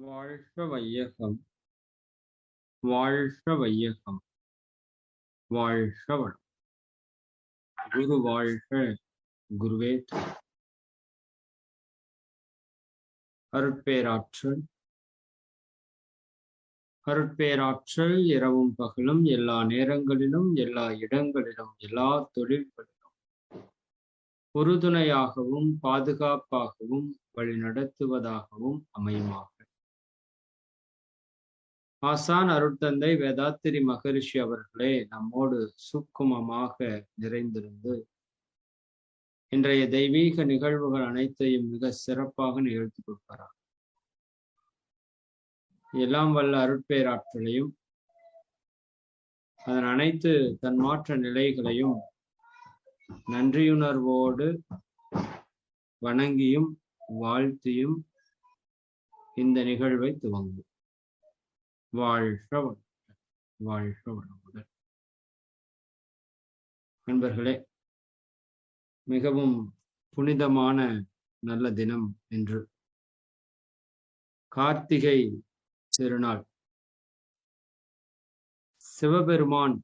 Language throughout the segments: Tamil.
வாழ்க வையகம், வாழ்க வையகம், வாழ்க வளம். குரு வாழ்க, குருவே துணை. அருட்பேராற்றல், அருட்பேராற்றல் இரவும் பகலும் எல்லா நேரங்களிலும் எல்லா இடங்களிலும் எல்லா தொழில்களிலும் உறுதுணையாகவும் பாதுகாப்பாகவும் வழிநடத்துவதாகவும் அமையுமாக. ஆசான் அருட்தந்தை வேதாத்திரி மகரிஷி அவர்களே நம்மோடு சூக்குமமாக நிறைந்திருந்து இன்றைய தெய்வீக நிகழ்வுகள் அனைத்தையும் மிக சிறப்பாக நிகழ்த்தி கொடுக்கிறார். எல்லாம் வல்ல அருட்பேராற்றலையும் அதன் அனைத்து தன்மாற்ற நிலைகளையும் நன்றியுணர்வோடு வணங்கியும் வாழ்த்தியும் இந்த நிகழ்வை துவங்கும். வாழ்க வளமுடன், வாழ்க வளமுடன். நண்பர்களே, மிகவும் புனிதமான நல்ல தினம் என்று. கார்த்திகை திருநாள். சிவபெருமான்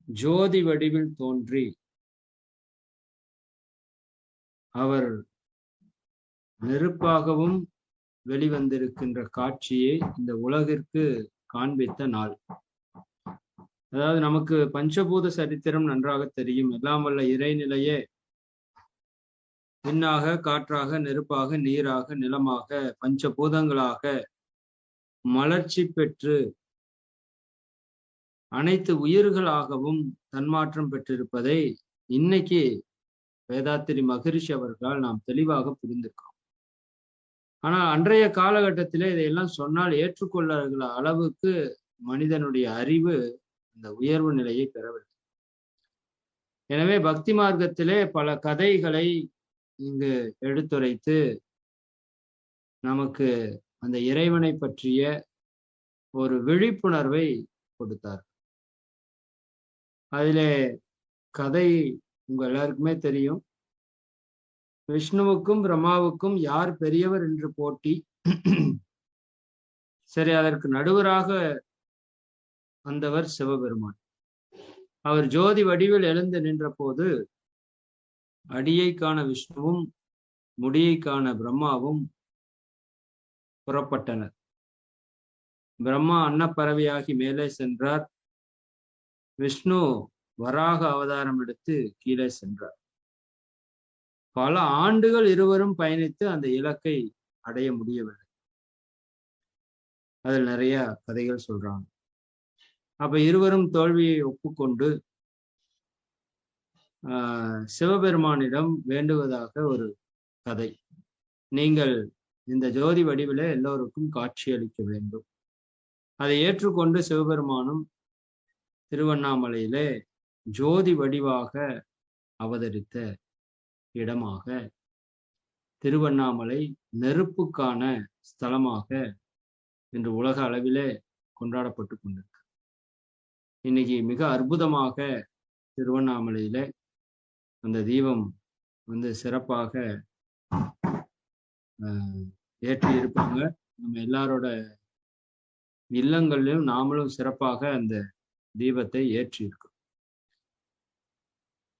ஜோதி வடிவில் தோன்றி அவர் நெருப்பாகவும் வெளிவந்திருக்கின்ற காட்சியை இந்த உலகிற்கு காண்பித்த நாள். அதாவது நமக்கு பஞ்சபூத சரித்திரம் நன்றாக தெரியும். எல்லாம் வல்ல இறைநிலையே விண்ணாக, காற்றாக, நெருப்பாக, நீராக, நிலமாக, பஞ்சபூதங்களாக மலர்ச்சி பெற்று அனைத்து உயிர்களாகவும் தன்மாற்றம் பெற்றிருப்பதை இன்னைக்கு வேதாத்திரி மகரிஷி அவர்களால் நாம் தெளிவாக புரிந்திருக்கிறோம். ஆனால் அன்றைய காலகட்டத்திலே இதையெல்லாம் சொன்னால் ஏற்றுக்கொள்ளுகிற அளவுக்கு மனிதனுடைய அறிவு இந்த உயர்வு நிலையை பெறவில்லை. எனவே பக்தி மார்க்கத்திலே பல கதைகளை இங்கு எடுத்துரைத்து நமக்கு அந்த இறைவனை பற்றிய ஒரு விழிப்புணர்வை கொடுத்தார். அதிலே கதை உங்க எல்லாருக்குமே தெரியும். விஷ்ணுவுக்கும் பிரம்மாவுக்கும் யார் பெரியவர் என்று போட்டி. சரி, அதற்கு நடுவராக வந்தவர் சிவபெருமான். அவர் ஜோதி வடிவில் எழுந்து நின்ற போது அடியை காண விஷ்ணுவும் முடியை காண பிரம்மாவும் புறப்பட்டனர். பிரம்மா அன்னப்பறவையாகி மேலே சென்றார். விஷ்ணு வராக அவதாரம் எடுத்து கீழே சென்றார். பல ஆண்டுகள் இருவரும் பயணித்து அந்த இலக்கை அடைய முடியவில்லை. அதில் நிறைய கதைகள் சொல்றாங்க. அப்ப இருவரும் தோல்வியை ஒப்புக்கொண்டு சிவபெருமானிடம் வேண்டுவதாக ஒரு கதை. நீங்கள் இந்த ஜோதி வடிவில எல்லோருக்கும் காட்சி அளிக்க வேண்டும். அதை ஏற்றுக்கொண்டு சிவபெருமானும் திருவண்ணாமலையிலே ஜோதி வடிவாக அவதரித்த இடமாக திருவண்ணாமலை நெருப்புக்கான ஸ்தலமாக இன்று உலக அளவிலே கொண்டாடப்பட்டு கொண்டிருக்கு. இன்னைக்கு மிக அற்புதமாக திருவண்ணாமலையில அந்த தீபம் சிறப்பாக ஏற்றி இருப்பாங்க. நம்ம எல்லாரோட இல்லங்களிலும் நாமளும் சிறப்பாக அந்த தீபத்தை ஏற்றி இருக்கோம்.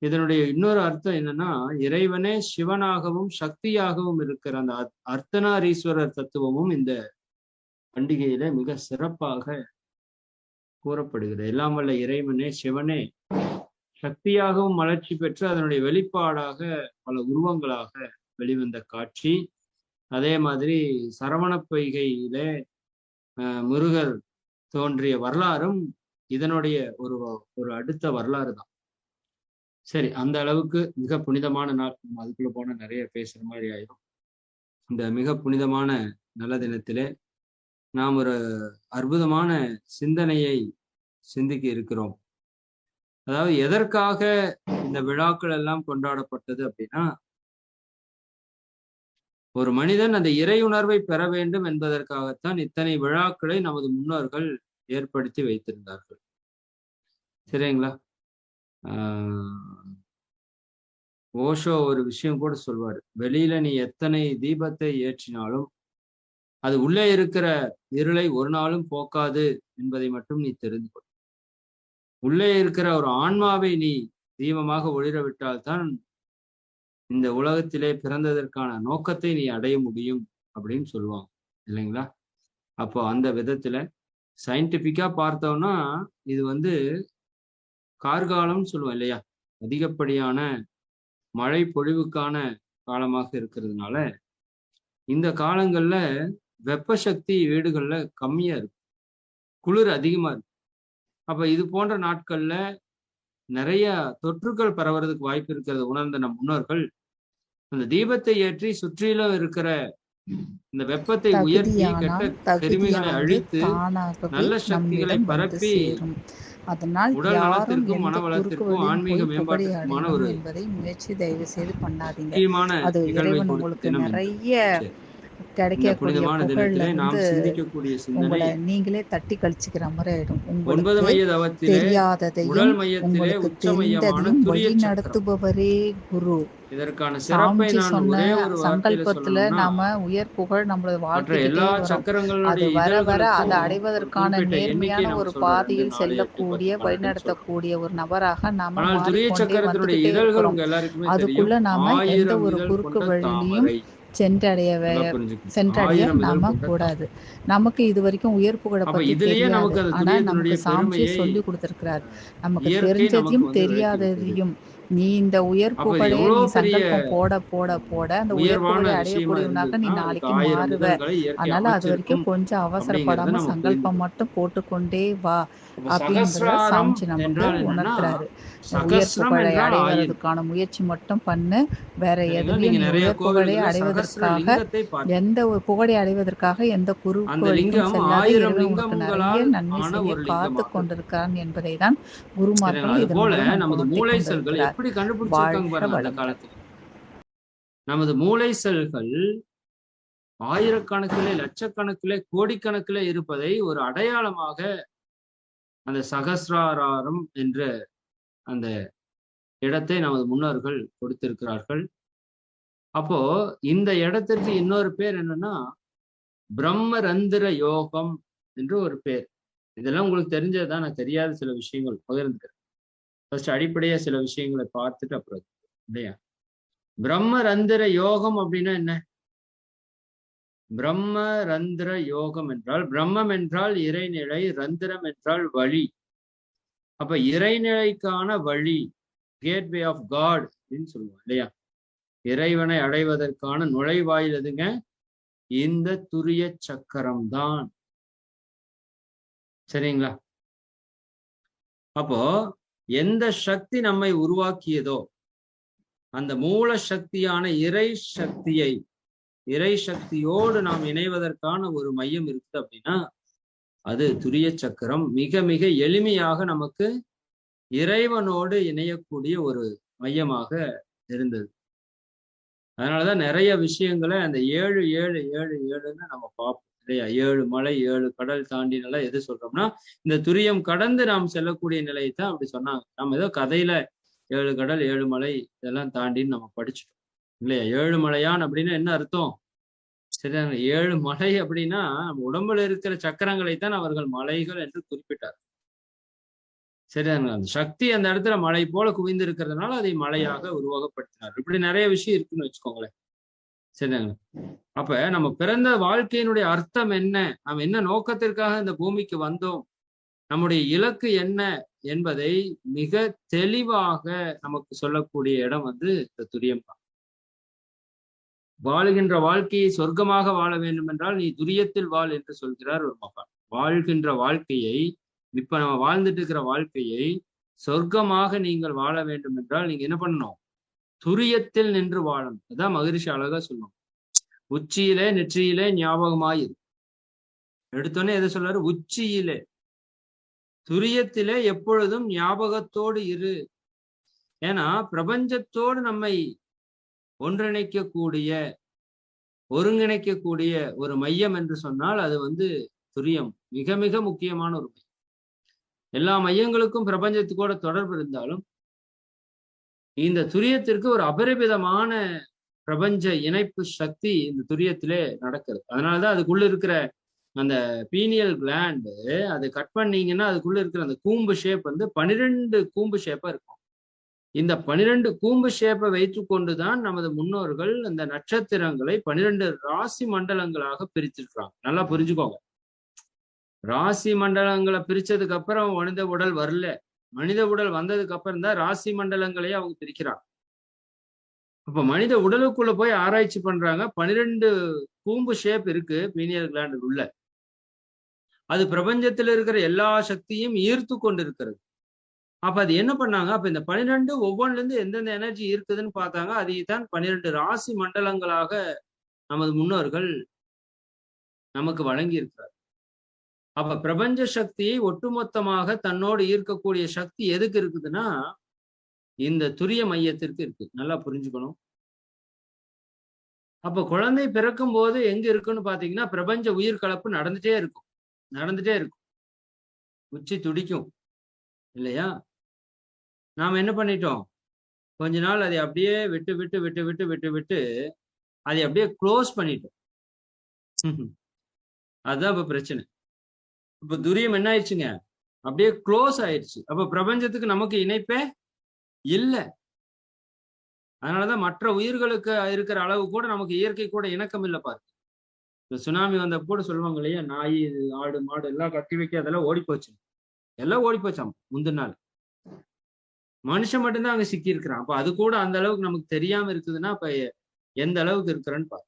இதனுடைய இன்னொரு அர்த்தம் என்னன்னா, இறைவனே சிவனாகவும் சக்தியாகவும் இருக்கிற அந்த அர்த்தநாரீஸ்வரர் தத்துவமும் இந்த பண்டிகையில மிக சிறப்பாக கூறப்படுகிறது. எல்லாம் வல்ல இறைவனே சிவனே சக்தியாகவும் மலர்ச்சி பெற்று அதனுடைய வெளிப்பாடாக பல உருவங்களாக வெளிவந்த காட்சி. அதே மாதிரி சரவண பொய்கையிலே முருகர் தோன்றிய வரலாறும் இதனுடைய ஒரு அடுத்த வரலாறு தான். சரி, அந்த அளவுக்கு மிக புனிதமான நாள். அதுக்குள்ள போன நிறைய பேசுற மாதிரி ஆயிடும். இந்த மிக புனிதமான நல்ல தினத்திலே நாம் ஒரு அற்புதமான சிந்தனையை சிந்திக்க இருக்கிறோம். அதாவது எதற்காக இந்த விழாக்கள் எல்லாம் கொண்டாடப்பட்டது அப்படின்னா, ஒரு மனிதன் அந்த இறை உணர்வை பெற வேண்டும் என்பதற்காகத்தான் இத்தனை விழாக்களை நமது முன்னோர்கள் ஏற்படுத்தி வைத்திருந்தார்கள். சரிங்களா? ஓஷோ ஒரு விஷயம் கூட சொல்வாரு. வெளியில நீ எத்தனை தீபத்தை ஏற்றினாலும் அது உள்ளே இருக்கிற இருளை ஒரு நாளும் போக்காது என்பதை மட்டும் நீ தெரிந்து கொள். உள்ளே இருக்கிற ஒரு ஆன்மாவை நீ தீபமாக ஒளிர விட்டால்தான் இந்த உலகத்திலே பிறந்ததற்கான நோக்கத்தை நீ அடைய முடியும் அப்படின்னு சொல்லுவாங்க இல்லைங்களா? அப்போ அந்த விதத்துல சயின்டிபிக்கா பார்த்தோம்னா இது கார்காலம்னு சொல்லுவோம் இல்லையா? அதிகப்படியான மழை பொழிவுக்கான காலமாக இருக்கிறதுனால இந்த காலங்கள்ல வெப்ப சக்தி வீடுகள்ல கம்மியா இருக்கு, குளிர் அதிகமா இருக்கு. அப்ப இது போன்ற நாட்கள்ல நிறைய தொற்றுக்கள் பரவுறதுக்கு வாய்ப்பு இருக்கிறது உணர்ந்த நம் முன்னோர்கள் அந்த தீபத்தை ஏற்றி சுற்றிலும் இருக்கிற இந்த வெப்பத்தை உயர்த்தி கெட்ட கிருமிகளை அழித்து நல்ல சக்திகளை பரப்பி அதனால் உடல் நலத்திற்கும் மன வளத்திற்கும் ஆன்மீக மேம்பாட்டுக்குமான ஒரு முயற்சி தயவு செய்து பண்ணாதீங்க. முக்கியமான அது இறைவன் உங்களுக்கு நிறைய கிடைக்கக்கூடிய புகழ்ல உங்களை நீங்களே தட்டி கழிச்சுக்கிற மாதிரி ஆயிடும். உங்களுக்கு தெரியாததையும் உங்களுக்கு தெரிந்ததையும் வழி நடத்துபவரே குரு. இதற்கான சாமிஜி சொன்ன சங்கல்பத்துல நாம உயர் புகழ் நம்மளோட வாழ்க்கையிலே அது வர வர அதை அடைவதற்கான நேர்மையான ஒரு பாதையில் செல்லக்கூடிய வழிநடத்தக்கூடிய ஒரு நபராக நாம மாறிக்கொண்டே வந்துகிட்டே இருக்கிறோம். அதுக்குள்ள நாம எந்த ஒரு குறுக்கு வழியிலையும் சென்றடைய நாம கூடாது. நமக்கு இது வரைக்கும் உயர் புகழை பத்தி தெரியாது, ஆனா நமக்கு சாமிஜி சொல்லி கொடுத்திருக்கிறார். நமக்கு தெரிஞ்சதையும் தெரியாததையும் நீ இந்த உயர் புகழே நீ சங்கல்பம் போட போட போட அந்த உயர் புகழை அடையக்கூடியவனாக நீ நாளைக்கு மாறுவ. அதனால அது வரைக்கும் கொஞ்சம் அவசரப்படாம சங்கல்பம் மட்டும் போட்டுக்கொண்டே வா அப்படின்றத சாமிஜி நமக்கு உணர்த்துறாரு. உயர் புகழை அடைவதற்கான முயற்சி மட்டும் பண்ணு, வேற எதுலையும் உயர் புகழை அடைவதற்காக எந்த ஒரு புகழை அடைவதற்காக எந்த குறுக்கும் செல்லாத இறைவன் உனக்கு நிறைய நன்மை செய்ய காத்து கொண்டிருக்கிறான் என்பதை தான் குருமார்கள் இதன் மூலம் எப்படி கண்டுபிடிச்சிருக்காங்க அந்த காலத்துல. நமது மூளை செல்கள் ஆயிரக்கணக்கிலே லட்சக்கணக்கிலே கோடிக்கணக்கிலே இருப்பதை ஒரு அடையாளமாக அந்த சகஸ்ராரம் என்ற அந்த இடத்தை நமது முன்னோர்கள் கொடுத்திருக்கிறார்கள். அப்போ இந்த இடத்திற்கு இன்னொரு பேர் என்னன்னா பிரம்மரந்திர யோகம் என்று ஒரு பேர். இதெல்லாம் உங்களுக்கு தெரிஞ்சதுதான், நான் தெரியாத சில விஷயங்கள் பகிர்ந்துக்கிறேன். ஃபர்ஸ்ட் அடிப்படையா சில விஷயங்களை பார்த்துட்டு அப்புறம் இல்லையா. பிரம்மரந்திர யோகம் அப்படின்னா என்ன? பிரம்மரந்திர யோகம் என்றால் பிரம்மம் என்றால் இறைநிலை, ரந்திரம் என்றால் வழி. அப்ப இறைநிலைக்கான வழி, கேட்வே ஆஃப் காட் அப்படின்னு சொல்லுவோம் இல்லையா. இறைவனை அடைவதற்கான நுழைவாயில் எதுங்க? இந்த துரிய சக்கரம் தான். சரிங்களா? அப்போ எந்த சக்தி நம்மை உருவாக்கியதோ அந்த மூல சக்தியான இறை சக்தியோடு நாம் இணைவதற்கான ஒரு மையம் இருக்குது அப்படின்னா அது துரிய சக்கரம். மிக மிக எளிமையாக நமக்கு இறைவனோடு இணையக்கூடிய ஒரு மையமாக இருந்தது. அதனாலதான் நிறைய விஷயங்களை அந்த 7-7-7-7ன்னு நம்ம பார்ப்போம் இல்லையா. 7 மலை 7 கடல் தாண்டினால எது சொல்றோம்னா இந்த துரியம் கடந்து நாம் செல்லக்கூடிய நிலையை தான் அப்படி சொன்னாங்க. நம்ம ஏதோ கதையில 7 கடல் 7 மலை இதெல்லாம் தாண்டின்னு நம்ம படிச்சுட்டோம் இல்லையா. 7 மலையான் அப்படின்னா என்ன அர்த்தம்? சரி, 7 மலை அப்படின்னா நம்ம உடம்புல இருக்கிற சக்கரங்களை தான் அவர்கள் மலைகள் என்று குறிப்பிட்டார். சரிதாங்க. அந்த சக்தி அந்த இடத்துல மலை போல குவிந்து இருக்கிறதுனால அதை மலையாக உருவாகப்படுத்தினார். இப்படி நிறைய விஷயம் இருக்குன்னு வச்சுக்கோங்களேன். சரிதாங்க. அப்ப நம்ம பிறந்த வாழ்க்கையினுடைய அர்த்தம் என்ன, நாம் என்ன நோக்கத்திற்காக இந்த பூமிக்கு வந்தோம், நம்முடைய இலக்கு என்ன என்பதை மிக தெளிவாக நமக்கு சொல்லக்கூடிய இடம் இந்த துரியம் தான். வாழுகின்ற வாழ்க்கையை சொர்க்கமாக வாழ வேண்டும் என்றால் நீ துரியத்தில் வாழ் என்று சொல்கிறார் ஒரு மகான். வாழ்கின்ற வாழ்க்கையை, இப்ப நம்ம வாழ்ந்துட்டு இருக்கிற வாழ்க்கையை சொர்க்கமாக நீங்கள் வாழ வேண்டும் என்றால் நீங்க என்ன பண்ணணும்? துரியத்தில் நின்று வாழணும். அதான் மகரிஷி அழகா சொல்லணும். உச்சியிலே நெற்றியிலே ஞாபகமாயிரு. எடுத்தோன்னே எதை சொல்றாரு? உச்சியிலே துரியத்திலே எப்பொழுதும் ஞாபகத்தோடு இரு. ஏன்னா பிரபஞ்சத்தோடு நம்மை ஒருங்கிணைக்கக்கூடிய ஒரு மையம் என்று சொன்னால் அது துரியம். மிக மிக முக்கியமான ஒரு மையம். எல்லா மையங்களுக்கும் பிரபஞ்சத்துக்கூட தொடர்பு இருந்தாலும் இந்த துரியத்திற்கு ஒரு அபரிமிதமான பிரபஞ்ச இணைப்பு சக்தி இந்த துரியத்திலே நடக்குது. அதனாலதான் அதுக்குள்ள இருக்கிற அந்த பீனியல் கிளாண்டு அது கட் பண்ணீங்கன்னா அதுக்குள்ள இருக்கிற அந்த கூம்பு ஷேப் வந்து 12 கூம்பு ஷேப்பா இருக்கும். இந்த 12 கூம்பு ஷேப்பை வைத்து கொண்டுதான் நமது முன்னோர்கள் இந்த நட்சத்திரங்களை 12 ராசி மண்டலங்களாக பிரிச்சிருக்கிறாங்க. நல்லா புரிஞ்சுக்கோங்க. ராசி மண்டலங்களை பிரிச்சதுக்கு அப்புறம் மனித உடல் வரல. மனித உடல் வந்ததுக்கு அப்புறம் தான் ராசி மண்டலங்களையே அவங்க பிரிக்கிறாங்க. அப்ப மனித உடலுக்குள்ள போய் ஆராய்ச்சி பண்றாங்க. 12 கூம்பு ஷேப் இருக்கு பீனியல் கிளாண்டு உள்ள. அது பிரபஞ்சத்தில் இருக்கிற எல்லா சக்தியும் ஈர்த்து கொண்டு இருக்கிறது. அப்ப அது என்ன பண்ணாங்க, அப்ப இந்த 12 ஒவ்வொன்றுல இருந்து எந்தெந்த எனர்ஜி இருக்குதுன்னு பார்த்தாங்க. அதைத்தான் 12 ராசி மண்டலங்களாக நமது முன்னோர்கள் நமக்கு வழங்கி இருக்கிறார். அப்ப பிரபஞ்ச சக்தியை ஒட்டுமொத்தமாக தன்னோடு ஈர்க்கக்கூடிய சக்தி எதுக்கு இருக்குதுன்னா இந்த துரிய மையத்திற்கு இருக்கு. நல்லா புரிஞ்சுக்கணும். அப்ப குழந்தை பிறக்கும் போது எங்க இருக்குன்னு பாத்தீங்கன்னா பிரபஞ்ச உயிர் கலப்பு நடந்துட்டே இருக்கும். உச்சி துடிக்கும் இல்லையா? நாம என்ன பண்ணிட்டோம், கொஞ்ச நாள் அதை அப்படியே விட்டு அதை அப்படியே க்ளோஸ் பண்ணிட்டோம். அதுதான் இப்ப பிரச்சனை. இப்ப துரியம் என்ன ஆயிடுச்சுங்க, அப்படியே க்ளோஸ் ஆயிடுச்சு. அப்ப பிரபஞ்சத்துக்கு நமக்கு இணைப்பே இல்லை. அதனாலதான் மற்ற உயிர்களுக்கு இருக்கிற அளவு கூட நமக்கு இயற்கை கூட இணக்கம் இல்லை. பாருங்க, இந்த சுனாமி வந்த கூட சொல்லுவாங்க இல்லையா, நாய் ஆடு மாடு எல்லாம் கட்டி வைக்க அதெல்லாம் ஓடி போச்சு. எல்லாம் ஓடி போச்சாம் முந்தின நாள். மனுஷன் மட்டும்தான் அங்க சிக்கி இருக்கிறான். அப்ப அது கூட அந்த அளவுக்கு நமக்கு தெரியாம இருக்குதுன்னா அப்ப எந்த அளவுக்கு இருக்கிறன்னு பாரு.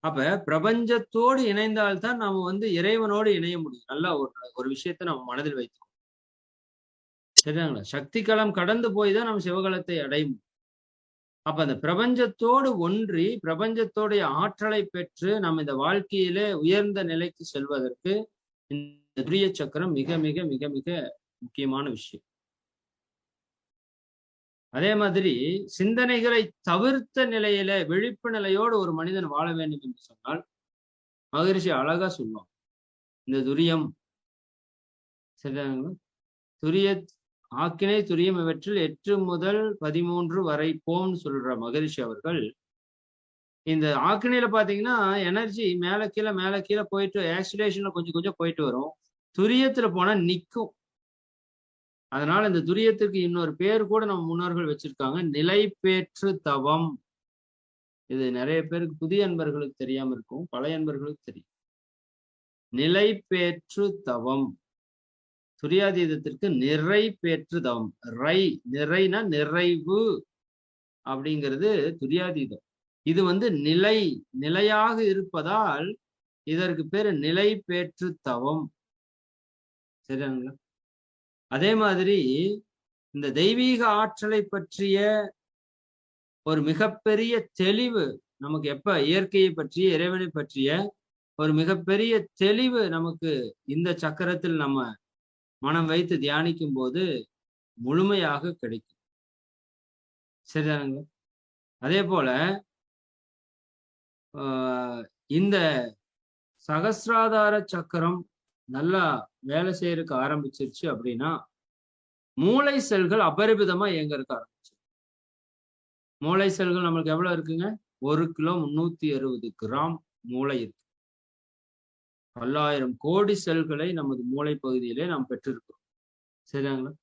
அப்ப பிரபஞ்சத்தோடு இணைந்தால்தான் நாம வந்து இறைவனோடு இணைய முடியும். நல்லா ஒரு விஷயத்த நம்ம மனதில் வைத்துக்கணும். சரிங்களா? சக்தி களம் கடந்து போய் தான் நம்ம சிவகலத்தை அடையும். அப்ப அந்த பிரபஞ்சத்தோடு ஒன்றி பிரபஞ்சத்தோடைய ஆற்றலை பெற்று நம்ம இந்த வாழ்க்கையிலே உயர்ந்த நிலைக்கு செல்வதற்கு இந்த துரிய சக்கரம் மிக மிக மிக மிக முக்கியமான விஷயம். அதே மாதிரி சிந்தனைகளை தவிர்த்த நிலையில விழிப்பு நிலையோடு ஒரு மனிதன் வாழ வேண்டும் என்று சொன்னால் மகரிஷி அழகா சொல்லுவாங்க. இந்த துரியம் சரிதாங்களா? துரிய ஆக்கினை துரியம் இவற்றில் 8 முதல் 13 வரை போம்னு சொல்ற மகரிஷி அவர்கள் இந்த ஆக்கினையில பாத்தீங்கன்னா எனர்ஜி மேல கீழே போயிட்டு ஆக்சிலேஷன்ல கொஞ்சம் கொஞ்சம் போயிட்டு வரும். துரியத்துல போனா நிற்கும். அதனால இந்த துரியத்துக்கு இன்னொரு பேர் கூட நம்ம முன்னோர்கள் வச்சிருக்காங்க, நிலை பேற்று தவம். இது நிறைய பேருக்கு புதிய அன்பர்களுக்கு தெரியாம இருக்கும், பழைய அன்பர்களுக்கு தெரியும். நிலை பேற்று தவம். துரியாதீதத்திற்கு நிறை பேற்று தவம். நிறைனா நிறைவு அப்படிங்கிறது துரியாதீதம். இது வந்து நிலையாக இருப்பதால் இதற்கு பேரு நிலை பேற்று தவம். சரிங்களா? அதே மாதிரி இந்த தெய்வீக ஆற்றலை பற்றிய ஒரு மிகப்பெரிய தெளிவு நமக்கு எப்ப இயற்கையை பற்றிய இறைவனை பற்றிய ஒரு மிகப்பெரிய தெளிவு நமக்கு இந்த சக்கரத்தில் நம்ம மனம் வைத்து தியானிக்கும் போது முழுமையாக கிடைக்கும். சரிதானுங்க? அதே போல இந்த சகசிராதார சக்கரம் நல்லா வேலை செய்யறதுக்கு ஆரம்பிச்சிருச்சு அப்படின்னா மூளை செல்கள் அபரிமிதமா இயங்கறதுக்கு ஆரம்பிச்சு. மூளை செல்கள் நம்மளுக்கு எவ்வளவு இருக்குங்க? 1 கிலோ 360 கிராம் மூளை இருக்கு. 1000 கோடி செல்களை நமது மூளை பகுதியிலே நாம் பெற்றிருக்கிறோம். சரிங்களா?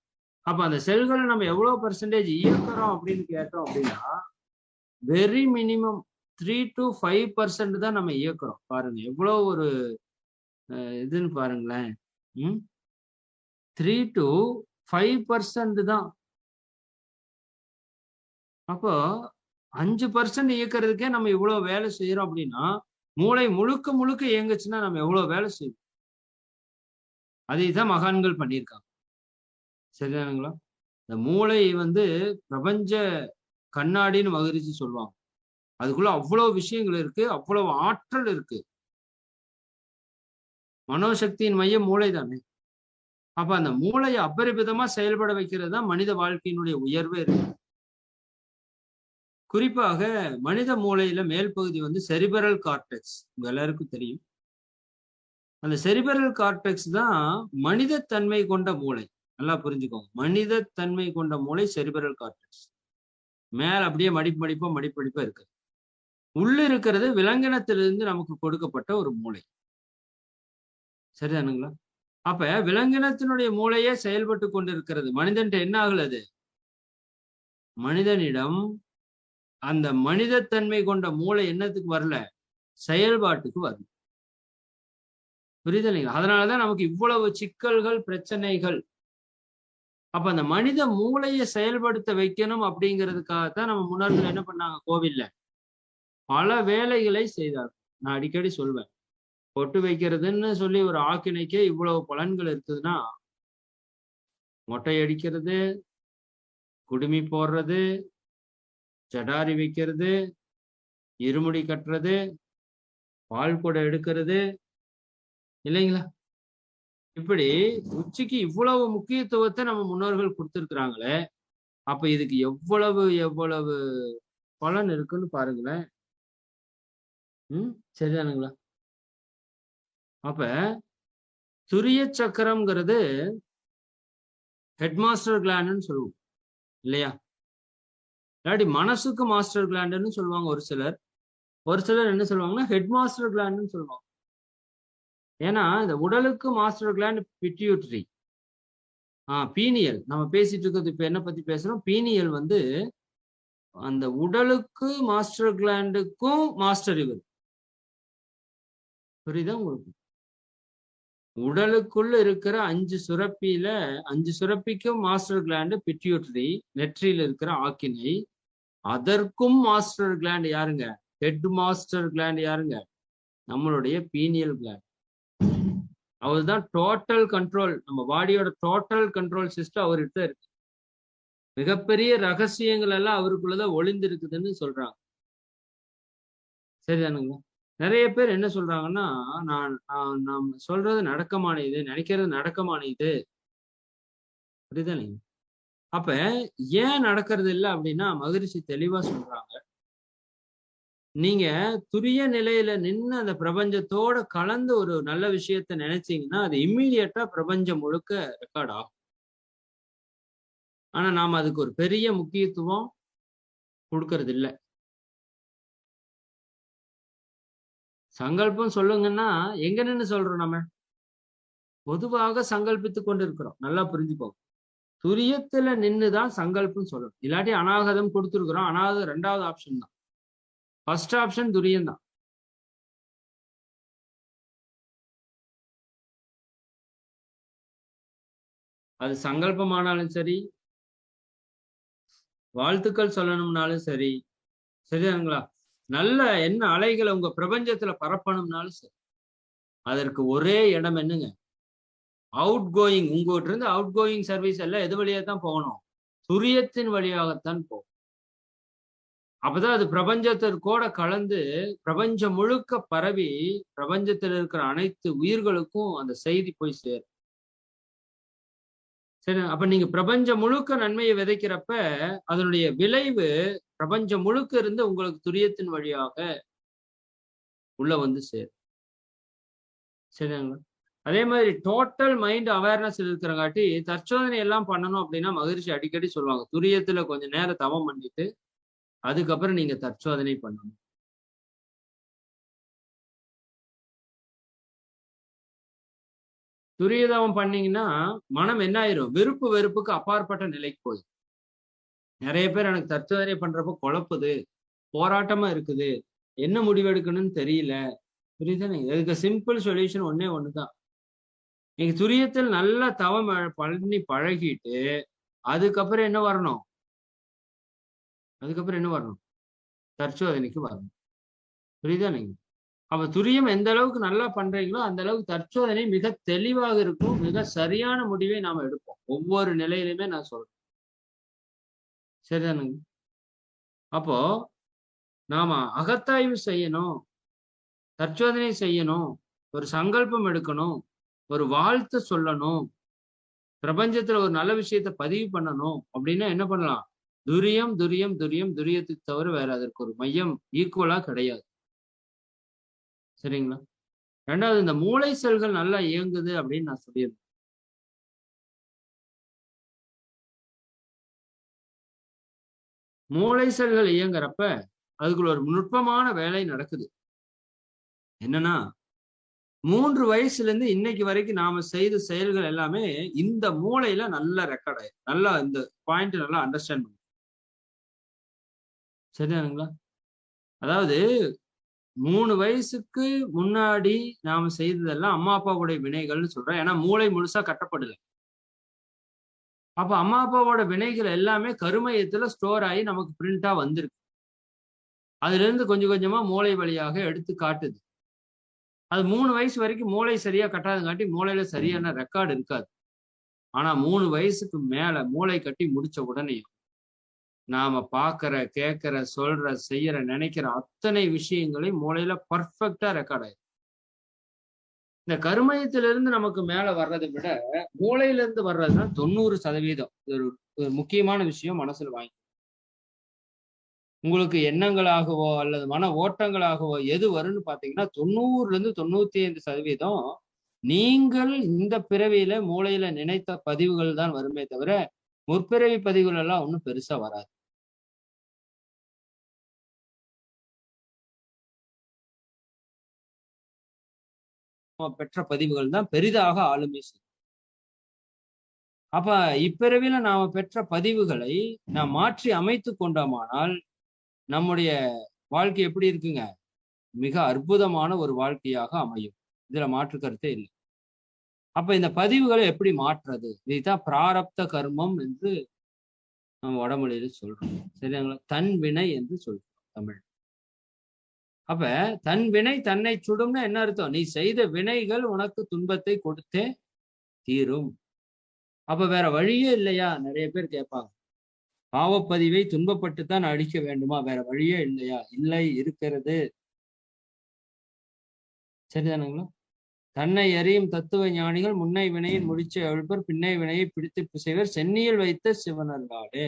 அப்ப அந்த செல்களை நம்ம எவ்வளவு பெர்சன்டேஜ் இயக்குறோம் அப்படின்னு கேட்டோம் அப்படின்னா வெரி மினிமம் 3 to 5% தான் நம்ம இயக்குறோம். பாருங்க எவ்வளவு ஒரு இதுன்னு பாருங்களேன். 3 to 5% தான். அப்போ 5% இயக்கிறதுக்கே நம்ம இவ்வளவு வேலை செய்யறோம் அப்படின்னா மூளை முழுக்க இயங்குச்சுன்னா நம்ம எவ்வளவு வேலை செய்வோம். அதைதான் மகான்கள் பண்ணியிருக்காங்க. சரிதானுங்களா? இந்த மூளை வந்து பிரபஞ்ச கண்ணாடின்னு மகரிஷி சொல்லுவாங்க. அதுக்குள்ள அவ்வளவு விஷயங்கள் இருக்கு, அவ்வளவு ஆற்றல் இருக்கு. மனோசக்தியின் மையம் மூளை தானே. அப்ப அந்த மூளையை அபரிமிதமா செயல்பட வைக்கிறது தான் மனித வாழ்க்கையினுடைய உயர்வே இருக்கு. குறிப்பாக மனித மூளையில மேல் பகுதி வந்து செரிபரல் கார்டெக்ஸ், உங்க எல்லாருக்கும் தெரியும். அந்த செரிபரல் கார்டெக்ஸ் தான் மனித தன்மை கொண்ட மூளை. நல்லா புரிஞ்சுக்கோங்க, மனித தன்மை கொண்ட மூளை செரிபரல் கார்டெக்ஸ். மேல அப்படியே மடிப்படிப்பா இருக்கு. உள்ள இருக்கிறது விலங்கினத்திலிருந்து நமக்கு கொடுக்கப்பட்ட ஒரு மூளை. சரிதானுங்களா? அப்ப விலங்கினத்தினுடைய மூளையே செயல்பட்டு கொண்டிருக்கிறது. மனிதன்ட்ட என்ன ஆகலது? மனிதனிடம் அந்த மனிதத்தன்மை கொண்ட மூளை என்னத்துக்கு வரல? செயல்பாட்டுக்கு வரல. புரியுது இல்லைங்களா? அதனாலதான் நமக்கு இவ்வளவு சிக்கல்கள், பிரச்சனைகள். அப்ப அந்த மனித மூளையை செயல்படுத்த வைக்கணும் அப்படிங்கிறதுக்காகத்தான் நம்ம முன்னோர்கள் என்ன பண்ணாங்க? கோவில்ல பல வேலைகளை செய்தார். நான் அடிக்கடி சொல்வேன், பொட்டு வைக்கிறதுன்னு சொல்லி ஒரு ஆக்கினைக்கே இவ்வளவு பலன்கள் இருக்குதுன்னா, மொட்டை அடிக்கிறது, குடுமி போடுறது, ஜடாரி வைக்கிறது, இருமுடி கட்டுறது, பால் குடம் எடுக்கிறது இல்லைங்களா? இப்படி உச்சிக்கு இவ்வளவு முக்கியத்துவத்தை நம்ம முன்னோர்கள் கொடுத்திருக்கிறாங்களே, அப்ப இதுக்கு எவ்வளவு பலன் இருக்குன்னு பாருங்களேன். சரிதானுங்களா? அப்ப துரிய சக்கரம்ங்கிறது ஹெட் மாஸ்டர் கிளாண்டுன்னு சொல்லுவோம் இல்லையா? இல்லாட்டி மனசுக்கு மாஸ்டர் கிளாண்டுன்னு சொல்லுவாங்க ஒரு சிலர். ஒரு சிலர் என்ன சொல்லுவாங்கன்னா ஹெட் மாஸ்டர் கிளாண்டுன்னு சொல்லுவாங்க. ஏன்னா இந்த உடலுக்கு மாஸ்டர் கிளாண்ட் பிட்யூட்டரி, பீனியல். நம்ம பேசிட்டு இருக்கிறது இப்ப என்ன பத்தி பேசுறோம்? பீனியல் வந்து அந்த உடலுக்கு மாஸ்டர் கிளாண்டுக்கும் மாஸ்டர் இவர். புரியுதா உங்களுக்கு? உடலுக்குள்ள இருக்கிற 5 சுரப்பியில 5 சுரப்பிக்கும் மாஸ்டர் கிளாண்டு பிட்யூட்டரி, நெற்றியில இருக்கிற ஆக்கினை. அதற்கும் மாஸ்டர் கிளாண்ட் யாருங்க? ஹெட் மாஸ்டர் கிளாண்ட் யாருங்க? நம்மளுடைய பீனியல் கிளாண்ட். அவர் தான் டோட்டல் கண்ட்ரோல். நம்ம பாடியோட டோட்டல் கண்ட்ரோல் சிஸ்டம் அவர்கிட்ட இருக்கு. மிகப்பெரிய ரகசியங்கள் எல்லாம் அவருக்குள்ளதான் ஒளிந்து இருக்குதுன்னு சொல்றாங்க. சரிதானுங்களா? நிறைய பேர் என்ன சொல்றாங்கன்னா, நாம் சொல்றது நடக்கமான இது, நினைக்கிறது நடக்கமான இது. புரியுதானுங்க? அப்ப ஏன் நடக்கிறது இல்லை அப்படின்னா மகரிஷி தெளிவா சொல்றாங்க, நீங்க துரிய நிலையில நின்று அந்த பிரபஞ்சத்தோட கலந்து ஒரு நல்ல விஷயத்த நினைச்சீங்கன்னா அது இம்மீடியட்டா பிரபஞ்சம் முழுக்க ரெக்கார்ட் ஆகும். ஆனா நாம அதுக்கு ஒரு பெரிய முக்கியத்துவம் கொடுக்கறது இல்லை. சங்கல்பம் சொல்லுங்கன்னா எங்க நின்று சொல்றோம்? நம்ம பொதுவாக சங்கல்பித்து கொண்டு இருக்கிறோம். நல்லா புரிஞ்சுக்கோங்க. துரியத்துல நின்றுதான் சங்கல்பம் சொல்லணும். இல்லாட்டி அநாகதம் கொடுத்துருக்குறோம். அநாகதம் 2வது ஆப்ஷன் தான். ஃபர்ஸ்ட் ஆப்ஷன் துரியம் தான். அது சங்கல்பமானாலும் சரி, வாழ்த்துக்கள் சொல்லணும்னாலும் சரி, சரிதானுங்களா? நல்ல என்ன அலைகளை உங்க பிரபஞ்சத்துல பரப்பணும்னாலும் சரி, அதற்கு ஒரே இடம் என்னங்க? Out going. உங்ககிட்ட இருந்து அவுட் கோயிங் சர்வீஸ் எல்லாம் எது வழியா தான் போகணும்? துரியத்தின் வழியாகத்தான் போகும். அப்பதான் அது பிரபஞ்சத்திற்கோட கலந்து பிரபஞ்சம் முழுக்க பரவி பிரபஞ்சத்தில் இருக்கிற அனைத்து உயிர்களுக்கும் அந்த செய்தி போய் சேரும். சரி, அப்ப நீங்க பிரபஞ்சம் முழுக்க நன்மையை விதைக்கிறப்ப அதனுடைய விளைவு பிரபஞ்சம் முழுக்க இருந்து உங்களுக்கு துரியத்தின் வழியாக உள்ள வந்து சேரும். சரிங்களா? அதே மாதிரி டோட்டல் மைண்ட் அவேர்னஸ் இருக்கிறங்காட்டி தற்சோதனை எல்லாம் பண்ணணும் அப்படின்னா மகரிஷி அடிக்கடி சொல்லுவாங்க, துரியத்துல கொஞ்சம் நேரம் தவம் பண்ணிட்டு அதுக்கப்புறம் நீங்க தற்சோதனை பண்ணணும். துரியதவம் பண்ணீங்கன்னா மனம் என்ன ஆயிரும்? விருப்பு வெறுப்புக்கு அப்பாற்பட்ட நிலைக்கு போயிடும். நிறைய பேர் எனக்கு தற்சோதனை பண்றப்ப குழப்புது, போராட்டமா இருக்குது, என்ன முடிவெடுக்கணும்னு தெரியல. புரியுதுன்னு? இதுக்கு சிம்பிள் சொல்யூஷன் ஒன்னே ஒண்ணுதான். நீங்க துரியத்தில் நல்லா தவம் பண்ணி பழகிட்டு அதுக்கப்புறம் என்ன வரணும்? தற்சோதனைக்கு வரணும். புரியுதா? நீங்க அப்ப துரியம் எந்த அளவுக்கு நல்லா பண்றீங்களோ அந்த அளவுக்கு தற்சோதனை மிக தெளிவாக இருக்கும். மிக சரியான முடிவை நாம எடுப்போம் ஒவ்வொரு நிலையிலுமே. நான் சொல்றேன், சரிதானுங்க? அப்போ நாம அகத்தாய்வு செய்யணும், தற்சோதனை செய்யணும், ஒரு சங்கல்பம் எடுக்கணும், ஒரு வாழ்த்து சொல்லணும், பிரபஞ்சத்துல ஒரு நல்ல விஷயத்த பதிவு பண்ணணும் அப்படின்னா என்ன பண்ணலாம்? துரியம் துரியம் துரியம் துரியத்துக்கு தவிர வேற அதற்கு ஒரு மையம் ஈக்குவலா கிடையாது. சரிங்களா? 2வது, இந்த மூளை செல்கள் நல்லா இயங்குது அப்படின்னு நான் சொல்லியிருந்தேன். மூளை செல்கள் இயங்குறப்ப அதுக்குள்ள ஒரு நுட்பமான வேலை நடக்குது. என்னன்னா 3 வயசுல இருந்து இன்னைக்கு வரைக்கும் நாம செய்த செயல்கள் எல்லாமே இந்த மூளையில நல்லா ரெக்கார்ட் ஆயிடும். நல்லா இந்த பாயிண்ட் நல்லா அண்டர்ஸ்டாண்ட் பண்ணும். சரிதானுங்களா? அதாவது 3 வயசுக்கு முன்னாடி நாம செய்ததெல்லாம் அம்மா அப்பாவுடைய வினைகள்னு சொல்றேன். ஏன்னா மூளை முழுசா கட்டப்படல. அப்ப அம்மா அப்பாவோட வினைகள் எல்லாமே கருமையத்துல ஸ்டோர் ஆகி நமக்கு பிரிண்டா வந்திருக்கு. அதுல இருந்து கொஞ்சம் கொஞ்சமா மூளை வழியாக எடுத்து காட்டுது. அது 3 வயசு வரைக்கும் மூளை சரியா கட்டாதங்காட்டி மூளையில சரியான ரெக்கார்டு இருக்காது. ஆனா 3 வயசுக்கு மேல மூளை கட்டி முடிச்ச உடனே நாம பார்க்கிற, கேட்கிற, சொல்ற, செய்யற, நினைக்கிற அத்தனை விஷயங்களையும் மூளையில பர்ஃபெக்டா ரெக்கார்ட் ஆயிடும். இந்த கருமையத்திலிருந்து நமக்கு மேல வர்றதை விட மூளையில இருந்து வர்றதுதான் 90%. ஒரு முக்கியமான விஷயம் மனசுல வாங்கி. உங்களுக்கு எண்ணங்களாகவோ அல்லது மன ஓட்டங்களாகவோ எது வரும்னு பாத்தீங்கன்னா 90% நீங்கள் இந்த பிறவியில மூளையில நினைத்த பதிவுகள் தான் வருமே தவிர முற்பிறவி பதிவுகள் எல்லாம் ஒன்றும் பெருசா வராது. பெற்ற பதிவுகள் தான் பெரிதாக ஆளுமை செய்யும். அப்ப இப்பிறவில நாம பெற்ற பதிவுகளை நாம் மாற்றி அமைத்து கொண்டோமானால் நம்முடைய வாழ்க்கை எப்படி இருக்குங்க? மிக அற்புதமான ஒரு வாழ்க்கையாக அமையும். இதுல மாற்று கருத்தே இல்லை. அப்ப இந்த பதிவுகளை எப்படி மாற்றுறது? இதுதான் பிராரப்த கர்மம் என்று நம்ம வடமொழியில சொல்றோம். சரிங்களா? தன் வினை என்று சொல்றோம் தமிழ். அப்ப தன் வினை தன்னை சுடும்னா என்ன அர்த்தம்? நீ செய்த வினைகள் உனக்கு துன்பத்தை கொடுத்தே தீரும். அப்ப வேற வழியே இல்லையா? நிறைய பேர் கேட்பாங்க. பாவப்பதிவை துன்பப்பட்டுத்தான் அழிக்க வேண்டுமா? வேற வழியே இல்லையா? இல்லை, இருக்கிறது. சரிதானுங்களா? தன்னை அறியும் தத்துவ ஞானிகள் முன்னை வினையின் முடிச்சை அழுப்பர், பின்னை வினையை பிடித்து பிசைவர், சென்னியில் வைத்த சிவனர்களாலே.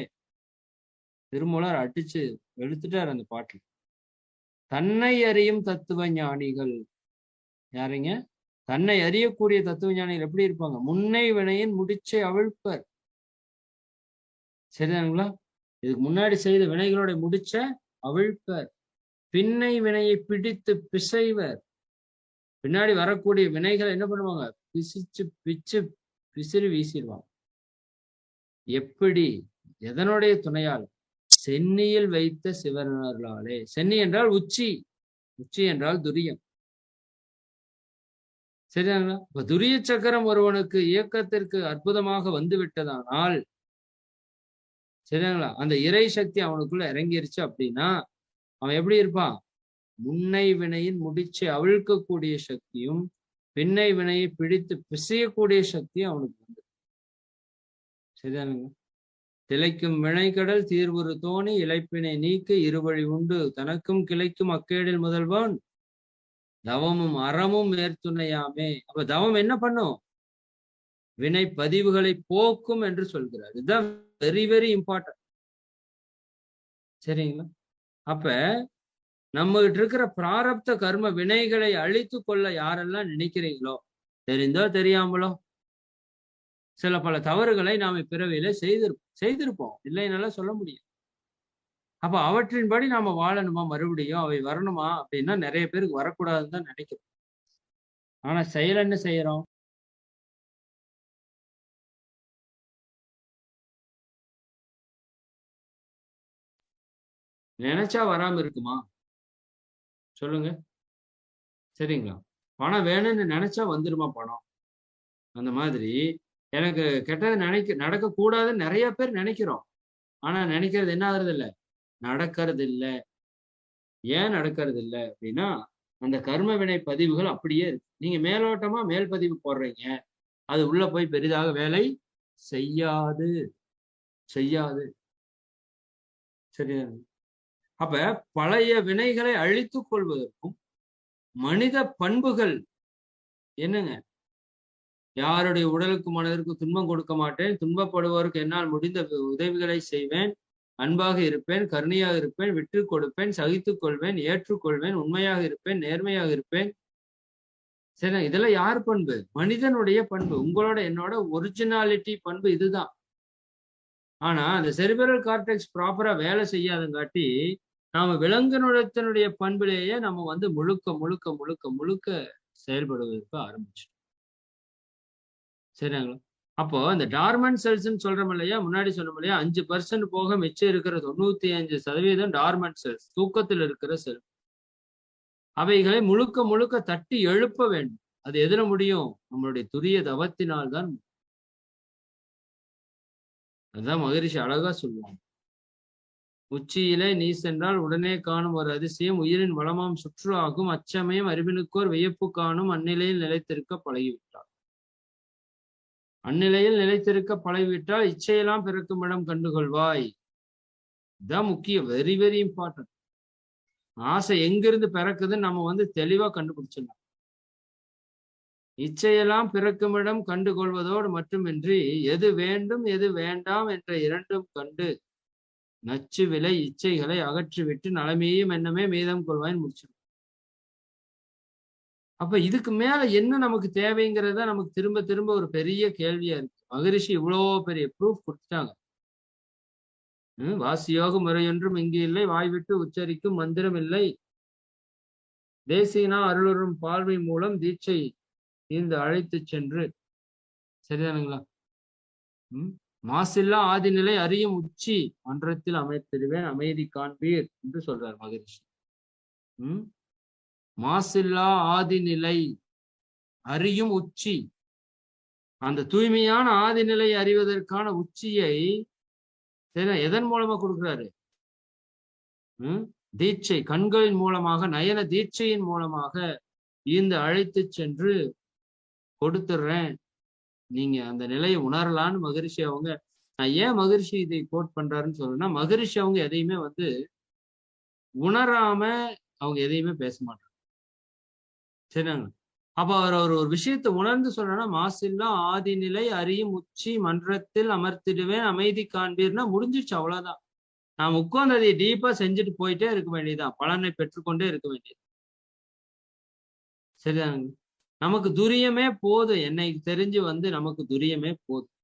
திருமூலர் அடிச்சு வெளுத்துட்டார் அந்த பாட்டுல. தன்னை அறியும் தத்துவ ஞானிகள் யாருங்க? தன்னை அறியக்கூடிய தத்துவ ஞானிகள் எப்படி இருப்பாங்க? முன்னை வினையின் முடிச்சை அவிழ்ப்பர். சரிதானுங்களா? இதுக்கு முன்னாடி செய்த வினைகளோட முடிச்ச அவிழ்ப்பர். பின்னை வினையை பிடித்து பிசைவர். பின்னாடி வரக்கூடிய வினைகளை என்ன பண்ணுவாங்க? பிசிச்சு பிச்சு பிசிறி வீசிடுவாங்க. எப்படி? எதனுடைய துணையால்? சென்னியில் வைத்த சிவனர்களாலே. சென்னி என்றால் உச்சி, உச்சி என்றால் துரியம். சரிதாங்களா? இப்ப துரிய சக்கரம் ஒருவனுக்கு இயக்கத்திற்கு அற்புதமாக வந்து விட்டதானால், சரிங்களா, அந்த இறை சக்தி அவனுக்குள்ள இறங்கிருச்சு அப்படின்னா அவன் எப்படி இருப்பான்? முன்னை வினையின் முடிச்சை அவிழ்க்கக்கூடிய சக்தியும் பின்னை வினையை பிடித்து பிசையக்கூடிய சக்தியும் அவனுக்கு வந்து. சரிதானுங்க? திளைக்கும் வினைக்கடல் தீர்வுறு தோணி இழைப்பினை நீக்க இருவழி உண்டு, தனக்கும் கிளைக்கும் அக்கேடில் முதல்வன் தவமும் அறமும் மேற்துணையாமே. அப்ப தவம் என்ன பண்ணும்? வினை பதிவுகளை போக்கும் என்று சொல்கிறார். இதுதான் வெரி வெரி இம்பார்ட்டன்ட். சரிங்களா? அப்ப நம்ம கிட்ட இருக்கிற பிராரப்த கர்ம வினைகளை அழித்து கொள்ள யாரெல்லாம் நினைக்கிறீங்களோ, தெரிந்தோ தெரியாமலோ சில பல தவறுகளை நாம பிறவியில செய்திருப்போம், இல்லைன்னால சொல்ல முடியும். அப்ப அவற்றின்படி நாம வாழணுமா? மறுபடியும் அவை வரணுமா அப்படின்னா நிறைய பேருக்கு வரக்கூடாதுன்னு தான் நினைக்கிறோம். ஆனா செயல் என்ன செய்யறோம்? நினைச்சா வராம இருக்குமா? சொல்லுங்க. சரிங்களா? பணம் வேணும்னு நினைச்சா வந்துருமா பணம்? அந்த மாதிரி எனக்கு கெட்டது நடக்க கூடாதுன்னு நிறைய பேர் நினைக்கிறோம். ஆனா நினைக்கிறது என்ன ஆகுறது இல்லை, நடக்கிறது இல்லை. ஏன் நடக்கிறது இல்லை அப்படின்னா அந்த கர்ம வினை பதிவுகள் அப்படியே இருக்கு. நீங்க மேலோட்டமா மேல் பதிவு போடுறீங்க, அது உள்ள போய் பெரிதாக வேலை செய்யாது. சரியா? அப்ப பழைய வினைகளை அழித்துக் கொள்வதற்கும் மனித பண்புகள் என்னங்க? யாருடைய உடலுக்கு மனதிற்கு துன்பம் கொடுக்க மாட்டேன், துன்பப்படுவோருக்கு என்னால் முடிந்த உதவிகளை செய்வேன், அன்பாக இருப்பேன், கருணையாக இருப்பேன், விட்டு கொடுப்பேன், சகித்துக் கொள்வேன், ஏற்றுக்கொள்வேன், உண்மையாக இருப்பேன், நேர்மையாக இருப்பேன். சரி, இதெல்லாம் யார் பண்பு? மனிதனுடைய பண்பு. உங்களோட என்னோட ஒரிஜினாலிட்டி பண்பு இதுதான். ஆனா அந்த செரிபிரல் கார்டெக்ஸ் ப்ராப்பரா வேலை செய்யாதங்காட்டி நாம விலங்கினுடைய பண்பிலேயே நம்ம வந்து முழுக்க முழுக்க முழுக்க முழுக்க செயல்படுவதற்கு ஆரம்பிச்சோம். சரிங்களா? அப்போ இந்த டார்மன் செல்ஸ் சொல்றோம் இல்லையா, முன்னாடி சொன்னோம் இல்லையா, 5% போக மிச்சம் இருக்கிற 95% டார்மன் செல்ஸ், தூக்கத்தில் இருக்கிற செல். அவைகளை முழுக்க முழுக்க தட்டி எழுப்ப வேண்டும். அது எதுல முடியும்? நம்மளுடைய துரிய தவத்தினால் தான். அதுதான் மகரிஷி அழகா சொல்லுவாங்க. உச்சியிலே நீ சென்றால் உடனே காணும் ஒரு அதிசயம், உயிரின் வளமாம் சுற்று ஆகும் அச்சமயம் அறிவினுக்கோர் வியப்பு காணும் அந்நிலையில் நிலைத்திருக்க பழகிவிட்டார். அந்நிலையில் நிலைத்திருக்க பழகிவிட்டால் இச்சையெல்லாம் பிறக்கும் இடம் கண்டுகொள்வாய். இதுதான் முக்கியம், வெரி வெரி இம்பார்ட்டன்ட். ஆசை எங்கிருந்து பிறக்குதுன்னு நம்ம வந்து தெளிவா கண்டுபிடிச்சிடலாம். இச்சையெல்லாம் பிறக்குமிடம் கண்டுகொள்வதோடு மட்டுமின்றி எது வேண்டும் எது வேண்டாம் என்ற இரண்டும் கண்டு நச்சு விலை இச்சைகளை அகற்றிவிட்டு நலமையும் என்னமே மீதம் கொள்வாயின்னு முடிச்சிடும். அப்ப இதுக்கு மேல என்ன நமக்கு தேவைங்கிறத நமக்கு திரும்ப திரும்ப ஒரு பெரிய கேள்வியா இருக்கு. மகரிஷி இவ்வளோ பெரிய ப்ரூஃப் கொடுத்துட்டாங்க. வாசியோக முறையொன்றும் இங்கு இல்லை, வாய்விட்டு உச்சரிக்கும் மந்திரம் இல்லை, தேசியனா அருளுறும் பார்வை மூலம் தீட்சை இந்த அழைத்து சென்று. சரிதானுங்களா? மாசில்லா ஆதிநிலை அறியும் உச்சி மன்றத்தில் அமைத்திடுவேன் அமைதி காண்பீர் என்று சொல்றார் மகரிஷி. மாசில்லா ஆதிநிலை அறியும் உச்சி, அந்த தூய்மையான ஆதிநிலை அறிவதற்கான உச்சியை எதன் மூலமா கொடுக்கிறாரு? தீட்சை, கண்களின் மூலமாக, நயன தீட்சையின் மூலமாக இந்த அழைத்து சென்று கொடுத்துடுறேன், நீங்க அந்த நிலையை உணரலான்னு மகரிஷி அவங்க. நான் ஏன் மகரிஷி இதை கோட் பண்றாருன்னு சொல்றேன்னா, மகரிஷி அவங்க எதையுமே வந்து உணராம அவங்க எதையுமே பேச மாட்டாங்க. சரிங்களா? அப்ப அவர் ஒரு விஷயத்தை உணர்ந்து சொல்றேன்னா, மாசில்லா ஆதிநிலை அறியும் உச்சி மன்றத்தில் அமர்த்திடுவேன் அமைதி காண்பீர்னா முடிஞ்சிச்சு, அவ்வளவுதான். நாம் உட்கார்ந்து அதை டீப்பா செஞ்சுட்டு போயிட்டே இருக்க வேண்டியதுதான், பலனை பெற்றுக்கொண்டே இருக்க வேண்டியது. சரிதானுங்க? நமக்கு துரியமே போதும். என்னை தெரிஞ்சு வந்து நமக்கு துரியமே போதும்.